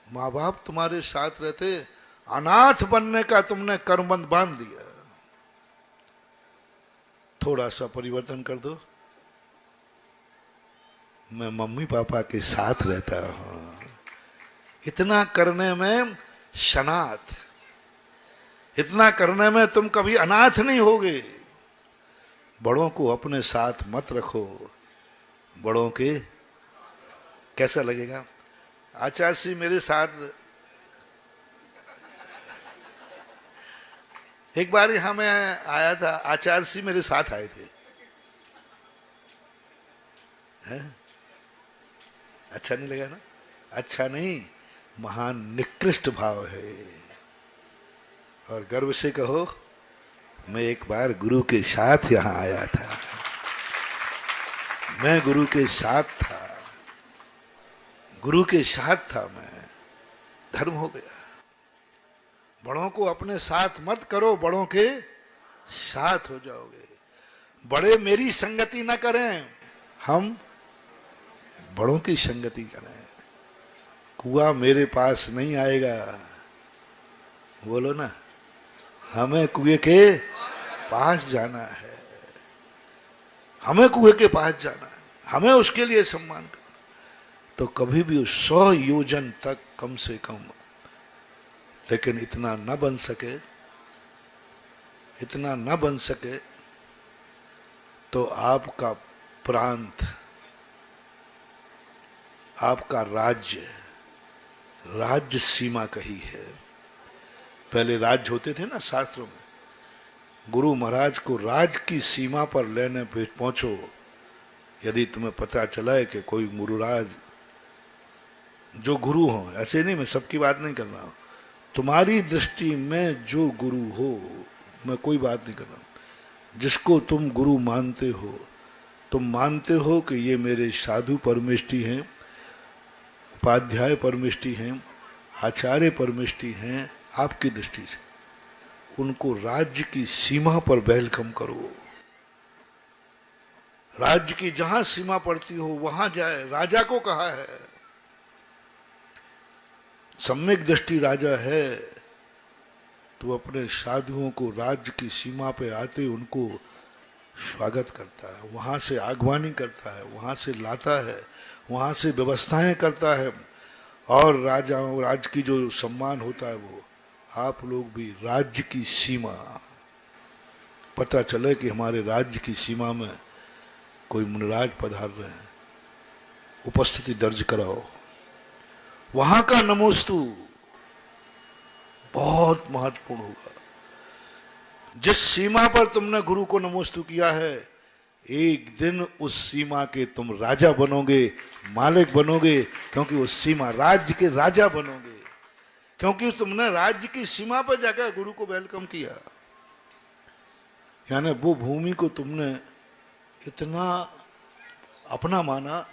माँ बाप तुम्हारे साथ रहते, अनाथ बनने का तुमने कर्मबंध बांध दिया। थोड़ा सा परिवर्तन कर दो। मैं मम्मी पापा के साथ रहता हूं, इतना करने में शनाथ, इतना करने में तुम कभी अनाथ नहीं होगे। बड़ों को अपने साथ मत रखो, बड़ों के कैसा लगेगा? आचार्य श्री मेरे साथ एक बार यहां मैं आया था, आचार्य श्री मेरे साथ आए थे। है? अच्छा नहीं लगा ना? अच्छा नहीं, महान निकृष्ट भाव है। और गर्व से कहो, मैं एक बार गुरु के साथ यहां आया था, मैं गुरु के साथ था, गुरु के साथ था मैं। धर्म हो गया। बड़ों को अपने साथ मत करो, बड़ों के साथ हो जाओगे। बड़े मेरी संगति न करें, हम बड़ों की संगति करें। कुआं मेरे पास नहीं आएगा, बोलो ना, हमें कुएं के पास जाना है, हमें कुएं के पास जाना है, हमें उसके लिए सम्मान करना। तो कभी भी 100 योजन तक कम से कम, लेकिन इतना न बन सके, इतना न बन सके तो आपका प्रांत, आपका राज्य, राज्य सीमा कही है। पहले राज्य होते थे ना शास्त्रों में। गुरु महाराज को राज की सीमा पर लेने पे पहुंचो। यदि तुम्हें पता चला है कि कोई गुरुराज, जो गुरु हो, ऐसे नहीं, मैं सबकी बात नहीं कर रहा हूं, तुम्हारी दृष्टि में जो गुरु हो, मैं कोई बात नहीं कर रहा हूं, जिसको तुम गुरु मानते हो, तुम मानते हो कि ये मेरे साधु परमेष्टि हैं, उपाध्याय परमेष्टि हैं, आचार्य परमेष्टि हैं, आपकी दृष्टि से उनको राज्य की सीमा पर वेलकम करो। राज्य की जहां सीमा पड़ती हो वहां जाए। राजा को कहा है, सम्यक दृष्टि राजा है तो अपने साधुओं को राज्य की सीमा पे आते उनको स्वागत करता है, वहां से आगवानी करता है, वहां से लाता है, वहां से व्यवस्थाएं करता है। और राजाओं, राज्य की जो सम्मान होता है वो, आप लोग भी राज्य की सीमा, पता चले कि हमारे राज्य की सीमा में कोई मुनिराज पधार रहे हैं, उपस्थिति दर्ज कराओ। वहां का नमोस्तु बहुत महत्वपूर्ण होगा। जिस सीमा पर तुमने गुरु को नमोस्तु किया है, एक दिन उस सीमा के तुम राजा बनोगे, मालिक बनोगे, क्योंकि उस सीमा, राज्य के राजा बनोगे, क्योंकि तुमने राज्य की सीमा पर जाकर गुरु को वेलकम किया। यानी वो भूमि को तुमने इतना अपना माना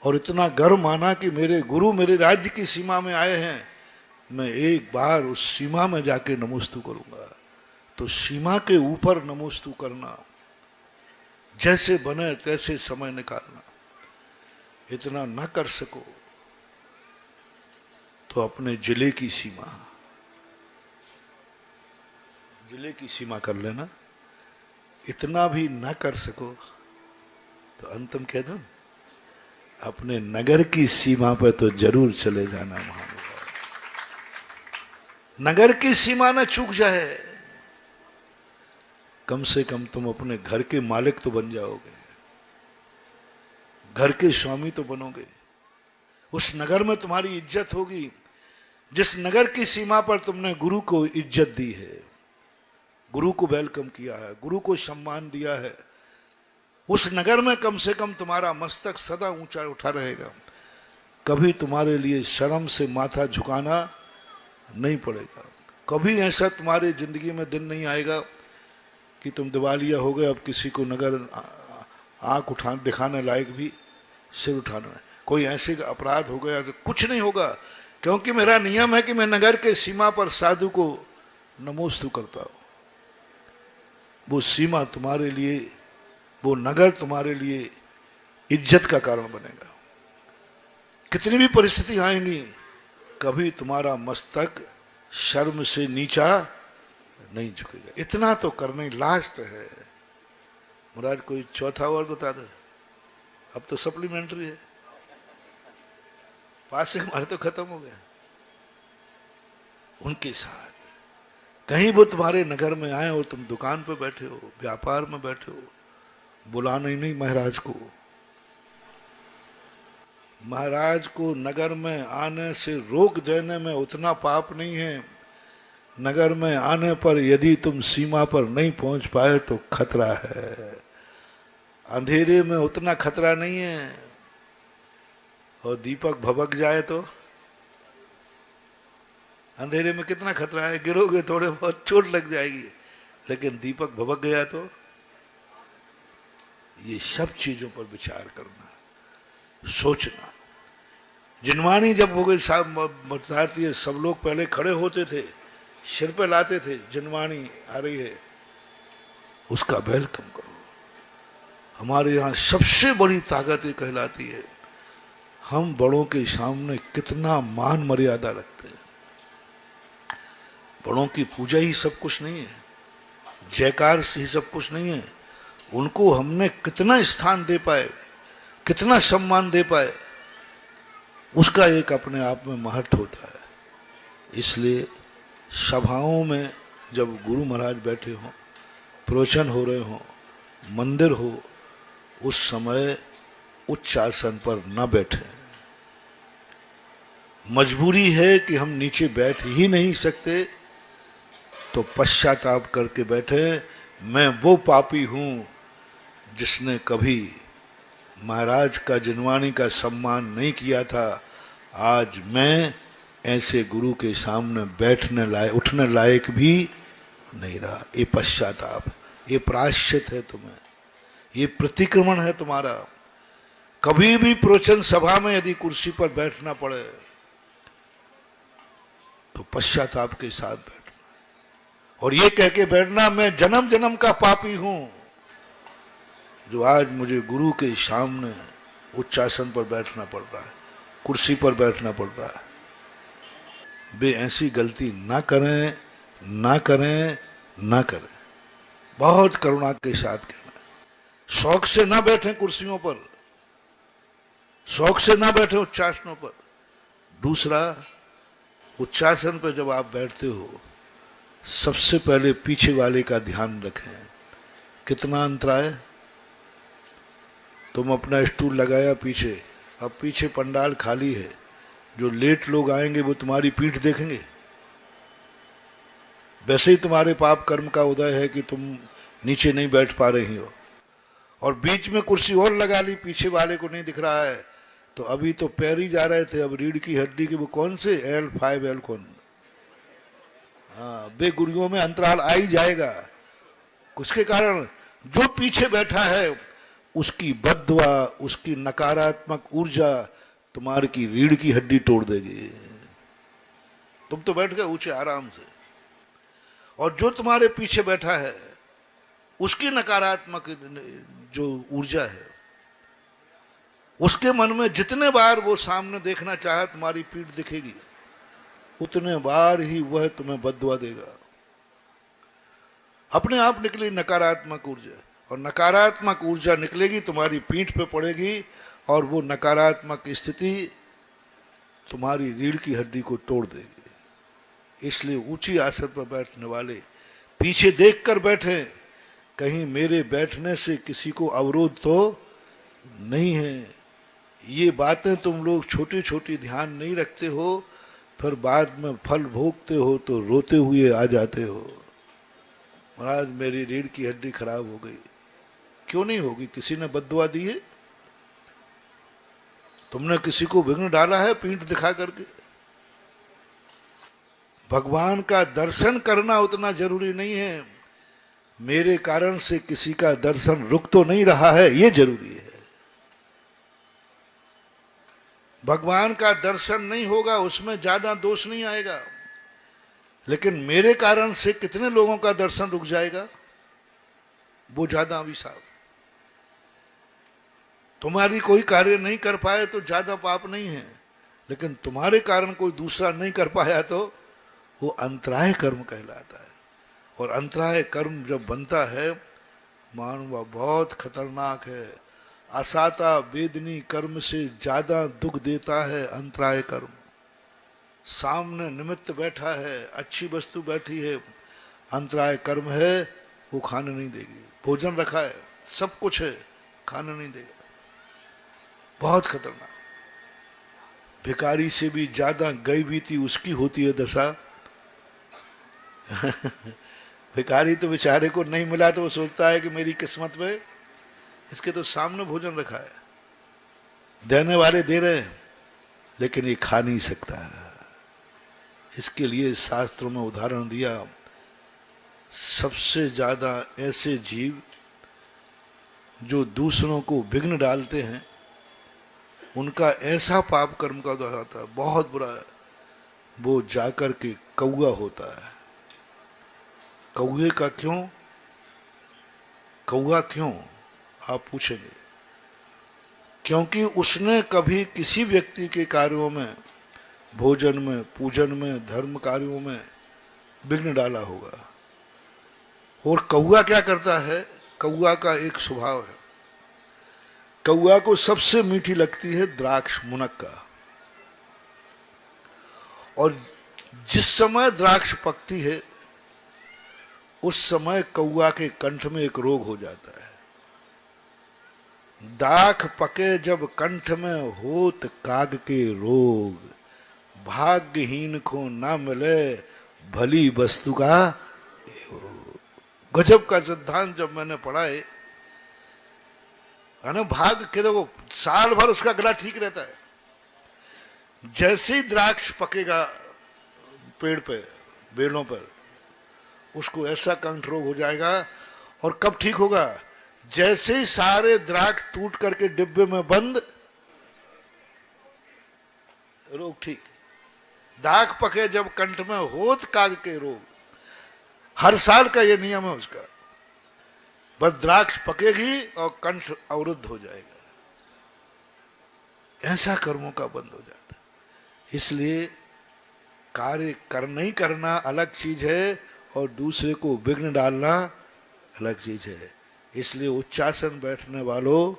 और इतना गर्व माना कि मेरे गुरु मेरे राज्य की सीमा में आए हैं, मैं एक बार उस सीमा में जाके नमोस्तु करूंगा। तो सीमा के ऊपर नमोस्तु करना, जैसे बने तैसे समय निकालना, इतना न कर सको तो अपने जिले की सीमा कर लेना। इतना भी न कर सको तो अंतम कह दो, अपने नगर की सीमा पर तो जरूर चले जाना महानुभाव। नगर की सीमा न चूक जाए, कम से कम तुम अपने घर के मालिक तो बन जाओगे, घर के स्वामी तो बनोगे। उस नगर में तुम्हारी इज्जत होगी। जिस नगर की सीमा पर तुमने गुरु को इज्जत दी है, गुरु को वेलकम किया है, गुरु को सम्मान दिया है, उस नगर में कम से कम तुम्हारा मस्तक सदा ऊंचा उठा रहेगा। कभी तुम्हारे लिए शर्म से माथा झुकाना नहीं पड़ेगा। कभी ऐसा तुम्हारे जिंदगी में दिन नहीं आएगा कि तुम दिवालिया हो गए, अब किसी को नगर आंख उठा दिखाने लायक भी सिर उठाना, कोई ऐसे अपराध हो गया तो कुछ नहीं होगा, क्योंकि मेरा नियम है कि मैं नगर के सीमा पर साधु को नमोस्तु करता हूं। वो सीमा तुम्हारे लिए, वो नगर तुम्हारे लिए इज्जत का कारण बनेगा। कितनी भी परिस्थिति आएंगी, कभी तुम्हारा मस्तक शर्म से नीचा नहीं झुकेगा। इतना तो करने लास्ट है। मुराद कोई चौथा और बता दो, अब तो सप्लीमेंट्री है, पास हमारे तो खत्म हो गया। उनके साथ कहीं वो तुम्हारे नगर में आए और तुम दुकान पे बैठे हो, व्यापार में बैठे हो, बुलाना ही नहीं महाराज को। महाराज को नगर में आने से रोक देने में उतना पाप नहीं है। नगर में आने पर यदि तुम सीमा पर नहीं पहुंच पाए तो खतरा है। अंधेरे में उतना खतरा नहीं है, और दीपक भभक जाए तो अंधेरे में कितना खतरा है, गिरोगे थोड़े बहुत चोट लग जाएगी, लेकिन दीपक भभक गया तो। ये सब चीजों पर विचार करना, सोचना। जिनवाणी जब हो गई साहब बताती है, सब लोग पहले खड़े होते थे, सिर पे लाते थे, जिनवाणी आ रही है, उसका वेलकम करो। हमारे यहाँ सबसे बड़ी ताकत ये कहलाती है, हम बड़ों के सामने कितना मान मर्यादा रखते हैं। बड़ों की पूजा ही सब कुछ नहीं है, जयकार से ही सब कुछ नहीं है। उनको हमने कितना स्थान दे पाए, कितना सम्मान दे पाए, उसका एक अपने आप में महत्व होता है। इसलिए सभाओं में जब गुरु महाराज बैठे हों, प्रवचन हो रहे हों, मंदिर हो, उस समय उच्च आसन पर न बैठे। मजबूरी है कि हम नीचे बैठ ही नहीं सकते, तो पश्चाताप करके बैठे, मैं वो पापी हूं जिसने कभी महाराज का जिनवाणी का सम्मान नहीं किया था। आज मैं ऐसे गुरु के सामने बैठने लायक, उठने लायक भी नहीं रहा। ये पश्चाताप, ये प्रायश्चित है तुम्हें, ये प्रतिक्रमण है तुम्हारा। कभी भी प्रवचन सभा में यदि कुर्सी पर बैठना पड़े तो पश्चाताप के साथ बैठना, और ये कह के बैठना, मैं जन्म जन्म का पापी हूं जो आज मुझे गुरु के सामने उच्चासन पर बैठना पड़ रहा है, कुर्सी पर बैठना पड़ रहा है। वे ऐसी गलती ना करें, ना करें, ना करें। बहुत करुणा के साथ कहना, शौक से ना बैठे कुर्सियों पर, शौक से ना बैठे उच्चासनों पर। दूसरा, उच्चासन पर जब आप बैठते हो, सबसे पहले पीछे वाले का ध्यान रखें। कितना अंतराय, तुम अपना स्टूल लगाया पीछे, अब पीछे पंडाल खाली है, जो लेट लोग आएंगे वो तुम्हारी पीठ देखेंगे। वैसे ही तुम्हारे पाप कर्म का उदय है कि तुम नीचे नहीं बैठ पा रही हो, और बीच में कुर्सी और लगा ली, पीछे वाले को नहीं दिख रहा है, तो अभी तो पैर ही जा रहे थे, अब रीढ़ की हड्डी के वो कौन से L5 L कौन, हाँ, बेगुरियों में अंतराल आ ही जाएगा। उसके कारण जो पीछे बैठा है उसकी बद्दुआ, उसकी नकारात्मक ऊर्जा तुम्हारी की रीढ़ की हड्डी तोड़ देगी। तुम तो बैठ गए ऊंचे आराम से, और जो तुम्हारे पीछे बैठा है उसकी नकारात्मक जो ऊर्जा है, उसके मन में जितने बार वो सामने देखना चाहे तुम्हारी पीठ दिखेगी, उतने बार ही वह तुम्हें बद्दुआ देगा। अपने आप निकली नकारात्मक ऊर्जा, और नकारात्मक ऊर्जा निकलेगी तुम्हारी पीठ पे पड़ेगी, और वो नकारात्मक स्थिति तुम्हारी रीढ़ की हड्डी को तोड़ देगी। इसलिए ऊंची आसन पर बैठने वाले पीछे देखकर बैठे, कहीं मेरे बैठने से किसी को अवरोध तो नहीं है। ये बातें तुम लोग छोटी छोटी ध्यान नहीं रखते हो, फिर बाद में फल भोगते हो तो रोते हुए आ जाते हो, महाराज मेरी रीढ़ की हड्डी खराब हो गई। क्यों नहीं होगी? किसी ने बद्दुआ दी है? तुमने किसी को विघ्न डाला है पीठ दिखा करके? भगवान का दर्शन करना उतना जरूरी नहीं है, मेरे कारण से किसी का दर्शन रुक तो नहीं रहा है, ये जरूरी है। भगवान का दर्शन नहीं होगा उसमें ज्यादा दोष नहीं आएगा, लेकिन मेरे कारण से कितने लोगों का दर्शन रुक जाएगा, वो ज्यादा अभिशाप। तुम्हारी कोई कार्य नहीं कर पाए तो ज्यादा पाप नहीं है, लेकिन तुम्हारे कारण कोई दूसरा नहीं कर पाया तो वो अंतराय कर्म कहलाता है। और अंतराय कर्म जब बनता है मानव, बहुत खतरनाक है। असाता वेदनी कर्म से ज्यादा दुख देता है अंतराय कर्म। सामने निमित्त बैठा है, अच्छी वस्तु बैठी है, अंतराय कर्म है, वो खाने नहीं देगी। भोजन रखा है, सब कुछ है, खाने नहीं देगा। बहुत खतरनाक। भिखारी से भी ज्यादा गई बीती उसकी होती है दशा। भिखारी तो बेचारे को नहीं मिला तो वो सोचता है कि मेरी किस्मत में, इसके तो सामने भोजन रखा है, देने वाले दे रहे हैं, लेकिन ये खा नहीं सकता है। इसके लिए शास्त्रों में उदाहरण दिया, सबसे ज्यादा ऐसे जीव जो दूसरों को विघ्न डालते हैं, उनका ऐसा पाप कर्म का उदय होता है, बहुत बुरा है। वो जाकर के कौआ होता है। कौए का क्यों? कौआ क्यों आप पूछेंगे? क्योंकि उसने कभी किसी व्यक्ति के कार्यों में, भोजन में, पूजन में, धर्म कार्यों में विघ्न डाला होगा। और कौआ क्या करता है? कौआ का एक स्वभाव है, कौआ को सबसे मीठी लगती है द्राक्ष, मुनक्का। और जिस समय द्राक्ष पकती है उस समय कौआ के कंठ में एक रोग हो जाता है। दाख पके जब कंठ में होत काग के रोग, भाग्यहीन को ना मिले भली वस्तु का। गजब का सिद्धांत जब मैंने पढ़ा है ना, भाग के देखो साल भर उसका गला ठीक रहता है, जैसे ही द्राक्ष पकेगा पेड़ पे, बेलों पर, उसको ऐसा कंठ रोग हो जाएगा। और कब ठीक होगा? जैसे ही सारे द्राक्ष टूट करके डिब्बे में बंद, रोग ठीक। दाग पके जब कंठ में होत काग के रोग, हर साल का ये नियम है उसका। बस द्राक्ष पकेगी और कंठ अवरुद्ध हो जाएगा, ऐसा कर्मों का बंद हो जाता है। इसलिए कार्य नहीं करना अलग चीज है, और दूसरे को विघ्न डालना अलग चीज है। इसलिए उच्चासन बैठने वालों,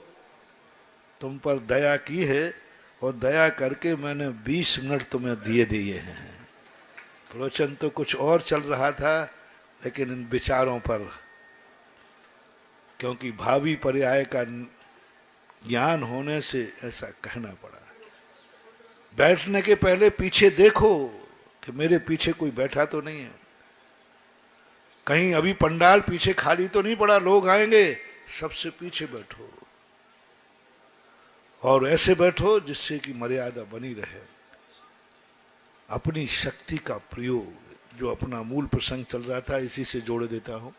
तुम पर दया की है, और दया करके मैंने 20 मिनट तुम्हें दिए हैं। प्रवचन तो कुछ और चल रहा था, लेकिन इन विचारों पर, क्योंकि भावी पर्याय का ज्ञान होने से ऐसा कहना पड़ा। बैठने के पहले पीछे देखो कि मेरे पीछे कोई बैठा तो नहीं है, कहीं अभी पंडाल पीछे खाली तो नहीं पड़ा, लोग आएंगे। सबसे पीछे बैठो, और ऐसे बैठो जिससे कि मर्यादा बनी रहे। अपनी शक्ति का प्रयोग, जो अपना मूल प्रसंग चल रहा था, इसी से जोड़ देता हूं।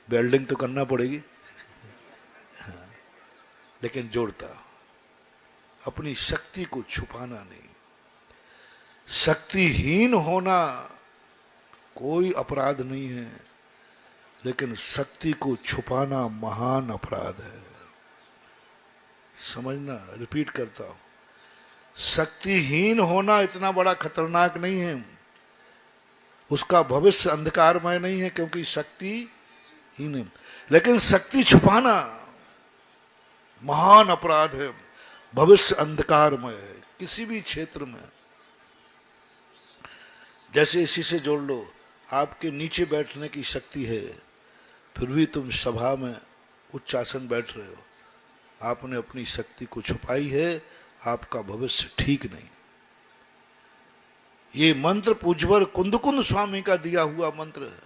वेल्डिंग तो करना पड़ेगी, हाँ, लेकिन जोड़ता, अपनी शक्ति को छुपाना नहीं। शक्तिहीन होना कोई अपराध नहीं है, लेकिन शक्ति को छुपाना महान अपराध है। समझना, रिपीट करता हूं, शक्तिहीन होना इतना बड़ा खतरनाक नहीं है, उसका भविष्य अंधकारमय नहीं है, क्योंकि शक्तिहीन है, लेकिन शक्ति छुपाना महान अपराध है, भविष्य अंधकारमय है किसी भी क्षेत्र में। जैसे इसी से जोड़ लो, आपके नीचे बैठने की शक्ति है, फिर भी तुम सभा में उच्च आसन बैठ रहे हो, आपने अपनी शक्ति को छुपाई है, आपका भविष्य ठीक नहीं। ये मंत्र पूज्यवर कुंदकुंद स्वामी का दिया हुआ मंत्र है।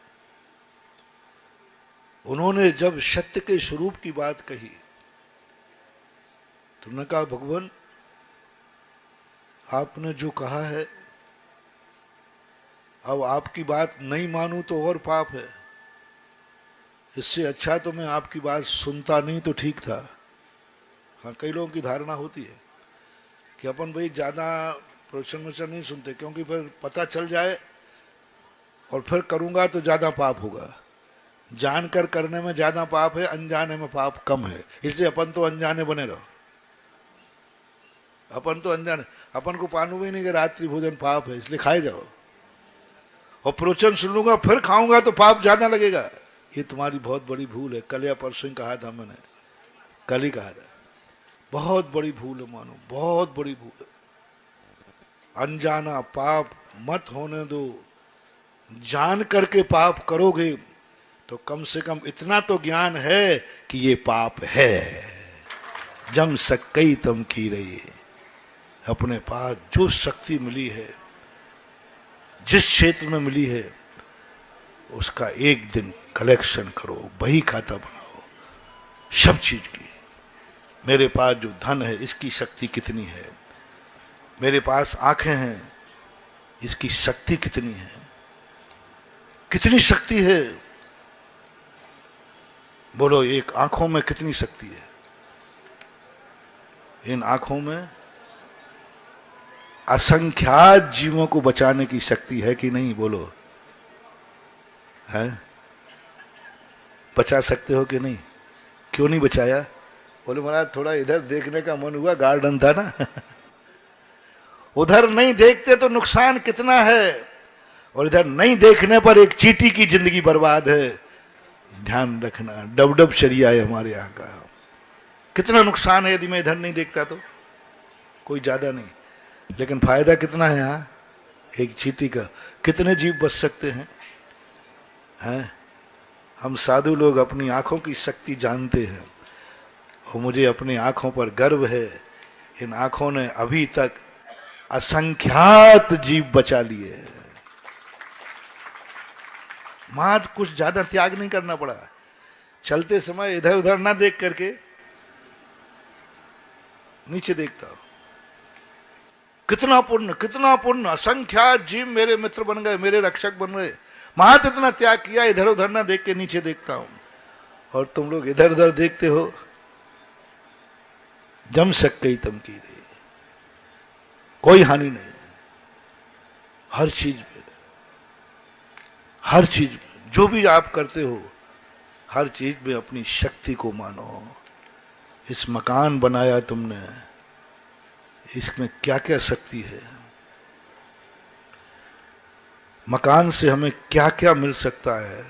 उन्होंने जब सत्य के स्वरूप की बात कही तो उन्होंने कहा, भगवान आपने जो कहा है, अब आपकी बात नहीं मानूं तो और पाप है, इससे अच्छा तो मैं आपकी बात सुनता नहीं तो ठीक था। हाँ, कई लोगों की धारणा होती है कि अपन भाई ज्यादा प्रवचन वचन नहीं सुनते, क्योंकि फिर पता चल जाए और फिर करूंगा तो ज्यादा पाप होगा। जानकर करने में ज्यादा पाप है, अनजाने में पाप कम है, इसलिए अपन तो अनजाने बने रहो। अपन तो अनजाने, अपन को मालूम ही नहीं कि रात्रि भोजन पाप है, इसलिए खाए जाओ, और प्रवचन सुन लूंगा फिर खाऊंगा तो पाप ज्यादा लगेगा। ये तुम्हारी बहुत बड़ी भूल है। कल या परसों ही कहा था मैंने, कल ही कहा था, बहुत बड़ी भूल है, मानो बहुत बड़ी भूल है। अनजाना पाप मत होने दो। जान करके पाप करोगे तो कम से कम इतना तो ज्ञान है कि ये पाप है। जम सकई तम की रही, अपने पास जो शक्ति मिली है, जिस क्षेत्र में मिली है, उसका एक दिन कलेक्शन करो, बही खाता बनाओ सब चीज की। मेरे पास जो धन है इसकी शक्ति कितनी है, मेरे पास आंखें हैं इसकी शक्ति कितनी है, कितनी शक्ति है। बोलो, एक आंखों में कितनी शक्ति है? इन आंखों में असंख्यात जीवों को बचाने की शक्ति है कि नहीं? बोलो, है? बचा सकते हो कि नहीं? क्यों नहीं बचाया? बोले महाराज थोड़ा इधर देखने का मन हुआ, गार्डन था ना उधर नहीं देखते तो नुकसान कितना है, और इधर नहीं देखने पर एक चींटी की जिंदगी बर्बाद है। ध्यान रखना, डबडब शरिया है हमारे यहाँ का। कितना नुकसान है यदि मैं इधर नहीं देखता तो? कोई ज्यादा नहीं, लेकिन फायदा कितना है यहाँ? एक चींटी का कितने जीव बच सकते हैं? हैं? हम साधु लोग अपनी आंखों की शक्ति जानते हैं, और मुझे अपनी आंखों पर गर्व है। इन आंखों ने अभी तक असंख्यात जीव बचा लिए। मां कुछ ज्यादा त्याग नहीं करना पड़ा। चलते समय इधर उधर ना देख करके नीचे देखता हूं। कितना पुण्य, कितना पुण्य! असंख्यात जीव मेरे मित्र बन गए, मेरे रक्षक बन गए। महत इतना त्याग किया, इधर उधर ना देख के नीचे देखता हूं। और तुम लोग इधर उधर देखते हो। जम सकई तम की दे, कोई हानि नहीं। हर चीज में, हर चीज में जो भी आप करते हो, हर चीज में अपनी शक्ति को मानो। इस मकान बनाया तुमने, इसमें क्या क्या शक्ति है? मकान से हमें क्या क्या मिल सकता है?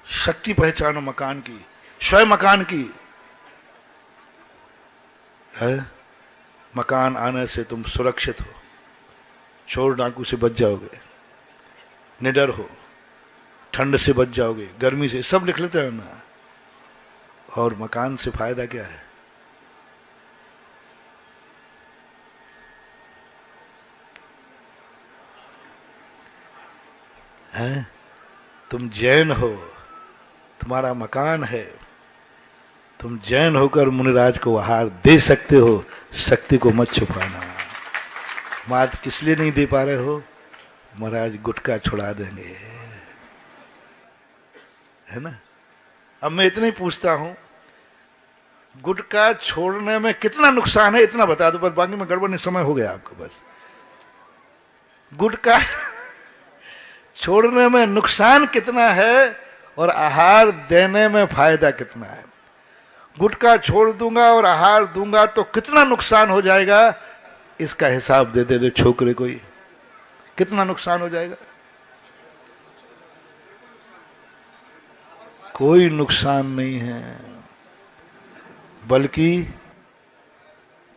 शक्ति पहचानो मकान की, स्वयं मकान की है। मकान आने से तुम सुरक्षित हो, चोर डाकू से बच जाओगे, निडर हो, ठंड से बच जाओगे, गर्मी से, सब लिख लेते हैं ना। और मकान से फायदा क्या है? हैं? तुम जैन हो, तुम्हारा मकान है, तुम जैन होकर मुनिराज को आहार दे सकते हो। शक्ति को मत छुपाना। मात किस लिए नहीं दे पा रहे हो? महाराज गुटखा छुड़ा देंगे, है ना। अब मैं इतना ही पूछता हूं, गुटखा छोड़ने में कितना नुकसान है इतना बता दो, पर बाकी में गड़बड़ नहीं। समय हो गया आपका, बस गुटखा छोड़ने में नुकसान कितना है और आहार देने में फायदा कितना है। गुटखा छोड़ दूंगा और आहार दूंगा तो कितना नुकसान हो जाएगा, इसका हिसाब दे दे छोकरे को, कितना नुकसान हो जाएगा। कोई नुकसान नहीं है, बल्कि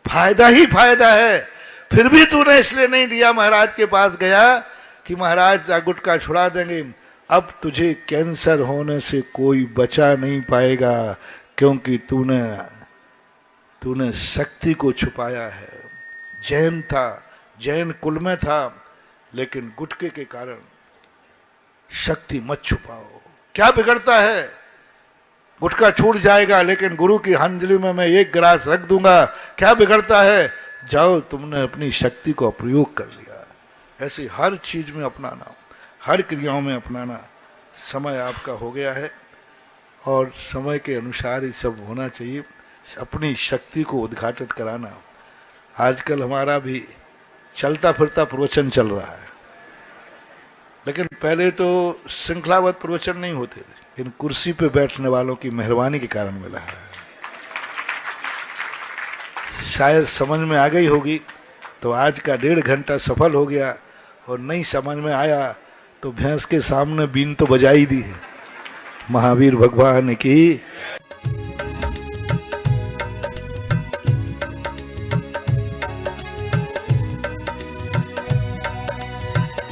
फायदा ही फायदा है। फिर भी तूने इसलिए नहीं लिया, महाराज के पास गया कि महाराज गुटखा छुड़ा देंगे। अब तुझे कैंसर होने से कोई बचा नहीं पाएगा, क्योंकि तूने शक्ति को छुपाया है। जैन था, जैन कुल में था, लेकिन गुटखे के कारण शक्ति मत छुपाओ। क्या बिगड़ता है, गुटखा छूट जाएगा, लेकिन गुरु की अंजलि में मैं एक गिलास रख दूंगा, क्या बिगड़ता है। जाओ, तुमने अपनी शक्ति को प्रयोग कर लिया। ऐसे हर चीज में अपनाना, हर क्रियाओं में अपनाना। समय आपका हो गया है और समय के अनुसार ही सब होना चाहिए। अपनी शक्ति को उद्घाटित कराना। आजकल हमारा भी चलता फिरता प्रवचन चल रहा है, लेकिन पहले तो श्रृंखलाबद्ध प्रवचन नहीं होते थे। इन कुर्सी पे बैठने वालों की मेहरबानी के कारण मिला है। शायद समझ में आ गई होगी तो आज का 1.5 घंटा सफल हो गया, और नहीं समझ में आया तो भैंस के सामने बीन तो बजा ही दी है। महावीर भगवान की